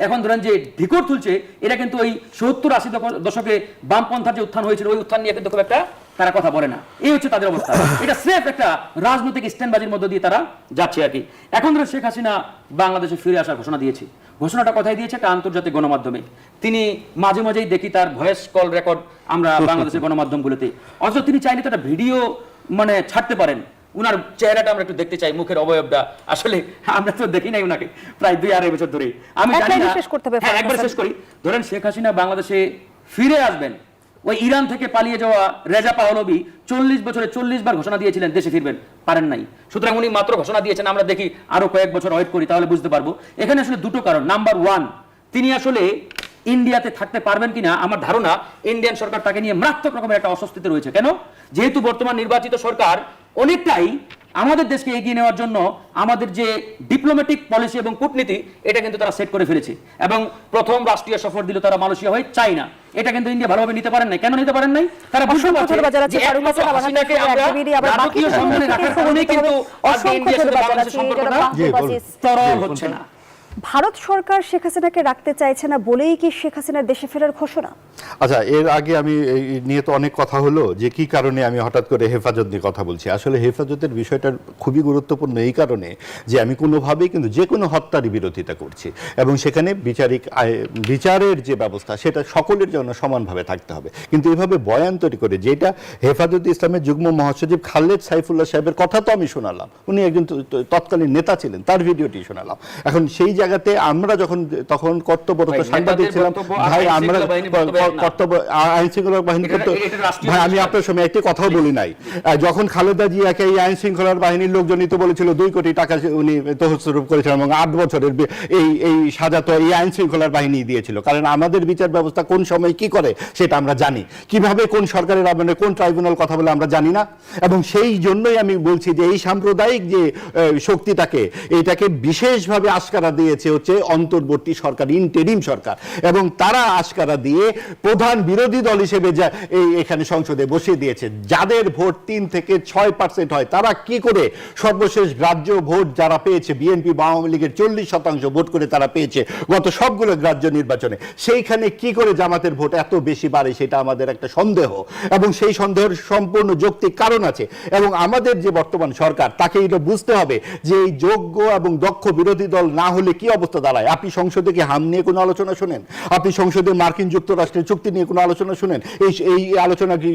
এখন ধরেন যে ঢিকর তুলছে, এরা কিন্তু ওই 70-80 দশকে বামপন্থার যে উত্থান হয়েছিল, ওই উত্থান নিয়ে কিন্তু খুব একটা তারা কথা বলে না। এই হচ্ছে তাদের অবস্থা। এটা স্রেফ একটা রাজনৈতিক স্ট্যান্ডবাজির মধ্য দিয়ে তারা যাচ্ছে আর কি। এখন ধরে শেখ হাসিনা বাংলাদেশে ফিরে আসার ঘোষণা দিয়েছে। ঘোষণাটা কোথায় দিয়েছে? একটা আন্তর্জাতিক গণমাধ্যমে। তিনি মাঝে মাঝেই দেখি তার ভয়েস কল রেকর্ড আমরা বাংলাদেশের গণমাধ্যমগুলোতে। অথচ তিনি চাইলে তো একটা ভিডিও মানে ছাড়তে পারেন, উনার চেহারাটা আমরা একটু দেখতে চাই, মুখের অবয়বটা। আসলে আমরা তো দেখি নাই উনাকে প্রায় 2-2.5 বছর ধরে। আমি জানি না, হ্যাঁ একবার শেষ করি। ধরেন শেখ হাসিনা বাংলাদেশে ফিরে আসবেন, ওই ইরান থেকে পালিয়ে যাওয়া রেজা পাহলভি 40 বছরে 40 বার ঘোষণা দিয়েছিলেন দেশে ফিরবেন, পারেন নাই। সুতরাং উনি মাত্র ঘোষণা দিয়েছেন, আমরা দেখি আরো কয়েক বছর ওয়েট করি, তাহলে বুঝতে পারবো। এখানে আসলে দুটো কারণ। নাম্বার 1, তিনি আসলে ইন্ডিয়াতে থাকতে পারবেন কিনা। আমার ধারণা ইন্ডিয়ান সরকার তাকে নিয়ে মারাত্মক রকমের একটা অস্বস্তিতে রয়েছে। কেন? যেহেতু বর্তমান নির্বাচিত সরকার অনেকটাই আমাদের দেশকে এগিয়ে নেওয়ার জন্য আমাদের যে ডিপ্লোম্যাটিক পলিসি এবং কূটনীতি, এটা কিন্তু তারা সেট করে ফেলেছে। এবং প্রথম রাষ্ট্রীয় সফর দিল তারা মালয়েশিয়া হয়ে, চায়না। এটা কিন্তু ইন্ডিয়া ভালোভাবে নিতে পারেন নাই। কেন নিতে পারেন নাই? তারা বুঝতে পারছে যে একমাত্র হাসিনাকে আমরা রাজকীয় সম্মানে রাখার কারণেই কিন্তু ইন্ডিয়ার সাথে বাংলাদেশের সম্পর্কটা তরল হচ্ছে না। ভারত সরকার শেখ হাসিনাকে রাখতে চাইছে না বলেই কি শেখ হাসিনার দেশে ফেরার ঘোষণা? আচ্ছা, এর আগে আমি এই নিয়ে তো অনেক কথা হলো যে কি কারণে আমি হঠাৎ করে হেফাজত নিয়ে কথা বলছি। আসলে হেফাজতের বিষয়টা খুবই গুরুত্বপূর্ণ এই কারণে যে আমি কোনোভাবেই কিন্তু যে কোনো হত্যারই বিরোধিতা করছি এবং সেখানে বিচারের যে ব্যবস্থা সেটা সকলের জন্য সমানভাবে থাকতে হবে। কিন্তু এভাবে বয়ান তৈরি করে, যেটা হেফাজতে ইসলামের যুগ্ম মহাসচিব খালেদ সাইফুল্লাহ সাহেবের কথা তো আমি শোনালাম, উনি একজন তৎকালীন নেতা ছিলেন, তার ভিডিওটি শোনালাম। এখন সেই জায়গাতে আমরা তখন কর্তব্যরত সাংবাদিক ছিলাম, ভাই আমরা কর্তব্য আইন শৃঙ্খলা বাহিনী ভাই, আমি আপনার সময় একটি কথাও বলি নাই। যখন খালেদা জিয়াকে এই আইন শৃঙ্খলার বাহিনীর লোকজনই তো বলেছিল 2 কোটি টাকা উনি তহসিল করেছিলেন এবং 8 বছরের এই সাজা তো এই আইন শৃঙ্খলার বাহিনী দিয়েছিল। কারণ আমাদের বিচার ব্যবস্থা কোন সময় কি করে সেটা আমরা জানি, কিভাবে কোন সরকারের আমলে কোন ট্রাইব্যুনাল কথা বলে আমরা জানি না। এবং সেই জন্যই আমি বলছি যে এই সাম্প্রদায়িক যে শক্তিটাকে, এটাকে বিশেষভাবে আশকারা দিয়েছে হচ্ছে অন্তর্বর্তী সরকার, ইন্টেরিম সরকার, এবং তারা আশকারা দিয়ে প্রধান বিরোধী দল হিসেবে যা এখানে সংসদে বসিয়ে দিয়েছে। যাদের ভোট 3 থেকে 6% হয়, তারা কি করে সর্বশেষ গ্রাহ্য ভোট যারা পেয়েছে, বিএনপি বা আওয়ামী লীগের 40% ভোট করে তারা পেয়েছে গত সবগুলো গ্রাহ্য নির্বাচনে, সেইখানে কি করে জামাতের ভোট এত বেশি বাড়ে, সেটা আমাদের একটা সন্দেহ। এবং সেই সন্দেহের সম্পূর্ণ যৌক্তিক কারণ আছে। এবং আমাদের যে বর্তমান সরকার, তাকে এটা বুঝতে হবে যে এই যোগ্য এবং দক্ষ বিরোধী দল না হলে কি অবস্থা দাঁড়ায়? আপনি সংসদে কি হাম নিয়ে কোনো আলোচনা শোনেন? আপনি সংসদে মার্কিন যুক্তরাষ্ট্রের চুক্তি নিয়ে কোনো আলোচনা শুনেন? এই আলোচনা কি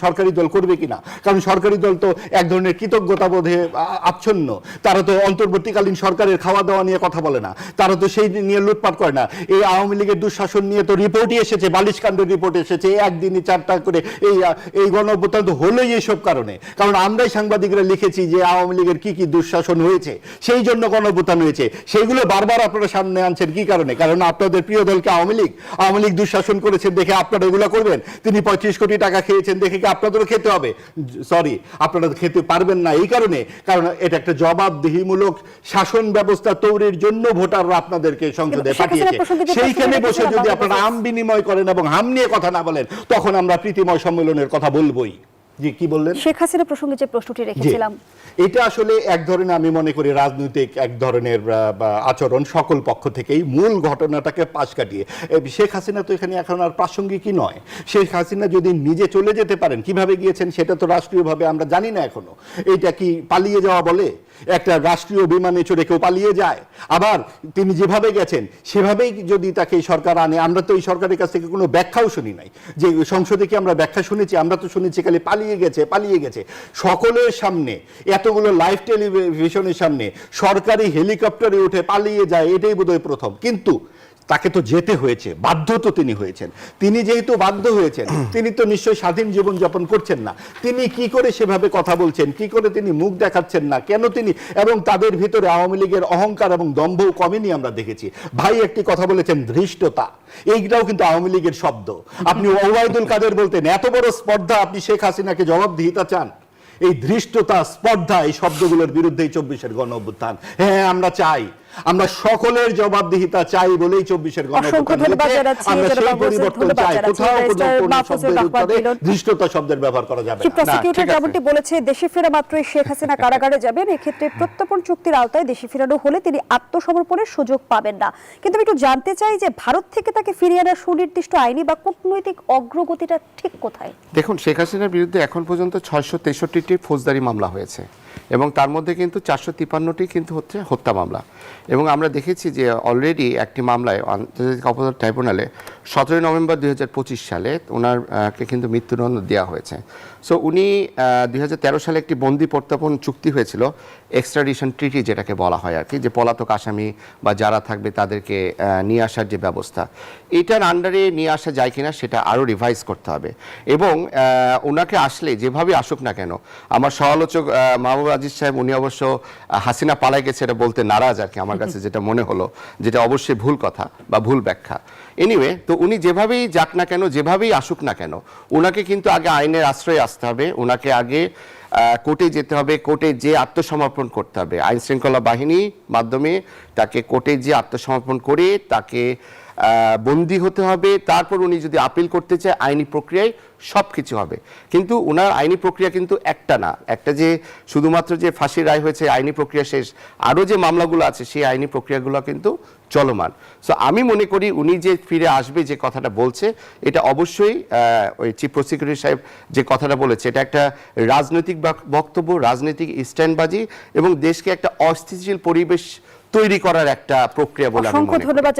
সরকারি দল করবে কিনা? কারণ সরকারি দল তো এক ধরনের কৃতজ্ঞতা বোধে আচ্ছন্ন। তারা তো অন্তর্বর্তীকালীন সরকারের খাওয়া দাওয়া নিয়ে কথা বলে না, তারা তো সেই নিয়ে লুটপাট করে না। এই আওয়ামী লীগের দুঃশাসন নিয়ে তো রিপোর্টই এসেছে, বালিশকাণ্ডের রিপোর্ট এসেছে, একদিনই 4টা করে এই গণঅভ্যুত্থান তো হলোই এইসব কারণে। কারণ আমরাই সাংবাদিকরা লিখেছি যে আওয়ামী লীগের কি কি দুঃশাসন হয়েছে, সেই জন্য গণঅভ্যুত্থান হয়েছে। সেইগুলো বারবার আপনারা সামনে আনছেন কি কারণে? কারণ আপনাদের প্রিয় দলকে আওয়ামী লীগ দুঃশাসন করেছেন দেখে আপনারা এগুলো করবেন। তিনি 35 কোটি টাকা খেয়েছেন দেখে কি আপনাদেরও খেতে হবে? সরি, আপনারা খেতে পারবেন না এই কারণে, কারণ এটা একটা জবাবদিহিমূলক শাসন ব্যবস্থা তৈরির জন্য ভোটাররা আপনাদেরকে সংসদে পাঠিয়েছে। সেইখানে বসে যদি আপনারা আম বিনিময় করেন এবং হাম নিয়ে কথা না বলেন, তখন আমরা প্রীতিময় সম্মেলনের কথা বলবোই। জি, কি বললেন? শেখ হাসিনা প্রসঙ্গে যে প্রশ্নটি রেখেছিলাম, এটা আসলে এক ধরনের, আমি মনে করি রাজনৈতিক এক ধরনের আচরণ সকল পক্ষ থেকেই, মূল ঘটনাটাকে পাশ কাটিয়ে। শেখ হাসিনা তো এখানে এখন আর প্রাসঙ্গিকই নয়। শেখ হাসিনা যদি নিজে চলে যেতে পারেন, কিভাবে গিয়েছেন সেটা তো রাষ্ট্রীয়ভাবে আমরা জানি না এখনো। এইটা কি পালিয়ে যাওয়া বলে? একটা রাষ্ট্রীয় বিমানে চড়ে কেউ পালিয়ে যায়? আবার তিনি যেভাবে গেছেন সেভাবেই যদি তাকে সরকার আনে, আমরা তো এই সরকারের কাছ থেকে কোনো ব্যাখ্যাও শুনি নাই। যে সংসদে কি আমরা ব্যাখ্যা শুনেছি? আমরা তো শুনেছি খালি পালিয়ে গেছে। সকলের সামনে, এতগুলো লাইভ টেলিভিশনের সামনে সরকারি হেলিকপ্টারে উঠে পালিয়ে যায়, এটাই বোধহয় প্রথম। কিন্তু তাকে তো যেতে হয়েছে, বাধ্য তো তিনি হয়েছেন। তিনি যেহেতু বাধ্য হয়েছেন, তিনি তো নিশ্চয়ই স্বাধীন জীবন যাপন করছেন না। তিনি কি করে সেভাবে কথা বলছেন, কি করে তিনি মুখ দেখাচ্ছেন না, কেন তিনি? এবং তাদের ভিতরে আওয়ামী লীগের অহংকার এবং দম্ভও কমেনি আমরা দেখেছি। ভাই একটি কথা বলেছেন, ধৃষ্টতা, এইটাও কিন্তু আওয়ামী লীগের শব্দ। আপনি ওবায়দুল কাদের বলতেন, এত বড় স্পর্ধা, আপনি শেখ হাসিনাকে জবাবদিহিতা চান? এই ধৃষ্টতা, স্পর্ধা, এই শব্দগুলোর বিরুদ্ধেই 24-এর গণঅভ্যুত্থান। হ্যাঁ, আমরা চাই, আমরা সকলের জবাবদিহিতা চাই বলেই 24-এর গণঅভ্যুত্থান। আমরা সেই পরিবর্তন চাই। কোথাও কোনো শব্দের উত্তরে ধৃষ্টতা শব্দের ব্যবহার করা যাবে চিফ না। প্রসিকিউটর যেমনটি বলেছে, দেশে ফেরা মাত্রই শেখ হাসিনা কারাগারে যাবেন। এক্ষেত্রে প্রত্যর্পণ চুক্তির আওতায় দেশে ফেরানো হলে তিনি আত্মসমর্পণের সুযোগ পাবেন না। কিন্তু আমি একটু জানতে চাই যে ভারত থেকে তাকে ফিরিয়ে আনার সুনির্দিষ্ট আইনি বা কূটনৈতিক অগ্রগতিটা ঠিক কোথায়? দেখুন, শেখ হাসিনার বিরুদ্ধে এখন পর্যন্ত 663টি ফৌজদারি মামলা হয়েছে এবং তার মধ্যে কিন্তু 453টি কিন্তু হচ্ছে হত্যা মামলা। এবং আমরা দেখেছি যে অলরেডি একটি মামলায় আন্তর্জাতিক অপরাধ ট্রাইব্যুনালে 17 নভেম্বর 2025 সালে ওনারকে কিন্তু মৃত্যুদণ্ড দেওয়া হয়েছে। সো উনি 2013 সালে একটি বন্দি প্রত্যর্পণ চুক্তি হয়েছিল, এক্সট্রাডিশন ট্রিটি যেটাকে বলা হয় আর কি, যে পলাতক আসামি বা যারা থাকবে তাদেরকে নিয়ে আসার যে ব্যবস্থা, এটার আন্ডারে নিয়ে আসা যায় কিনা সেটা আরও রিভাইজ করতে হবে। এবং ওনাকে আসলে যেভাবে আসুক না কেন, আমার সমালোচক মাহবুব আজিজ সাহেব উনি অবশ্য হাসিনা পালাই গেছে এটা বলতে নারাজ আর কি, আমার কাছে যেটা মনে হলো, যেটা অবশ্যই ভুল কথা বা ভুল ব্যাখ্যা। এনিওয়ে, তো উনি যেভাবেই যাক না কেন, যেভাবেই আসুক না কেন, ওনাকে কিন্তু আগে আইনের আশ্রয়ে আসতে হবে, ওনাকে আগে কোর্টে যেতে হবে, কোর্টে যে আত্মসমর্পণ করতে হবে, আইন শৃঙ্খলা বাহিনীর মাধ্যমে তাকে কোর্টে যে আত্মসমর্পণ করে তাকে বন্দী হতে হবে। তারপর উনি যদি আপিল করতে চায়, আইনি প্রক্রিয়ায় সব কিছু হবে। কিন্তু ওনার আইনি প্রক্রিয়া কিন্তু একটা না, একটা যে শুধুমাত্র যে ফাঁসির রায় হয়েছে আইনি প্রক্রিয়া শেষ, আরও যে মামলাগুলো আছে সেই আইনি প্রক্রিয়াগুলো কিন্তু চলমান। সো আমি মনে করি উনি যে ফিরে আসবে যে কথাটা বলছে, এটা অবশ্যই ওই চিফ প্রসিকিউটর সাহেব যে কথাটা বলেছে, এটা একটা রাজনৈতিক বক্তব্য, রাজনৈতিক স্ট্যান্ডবাজি এবং দেশকে একটা অস্থিতিশীল পরিবেশ তৈরি করার একটা প্রক্রিয়া বলে আমি মনে করি। অসংখ্য ধন্যবাদ।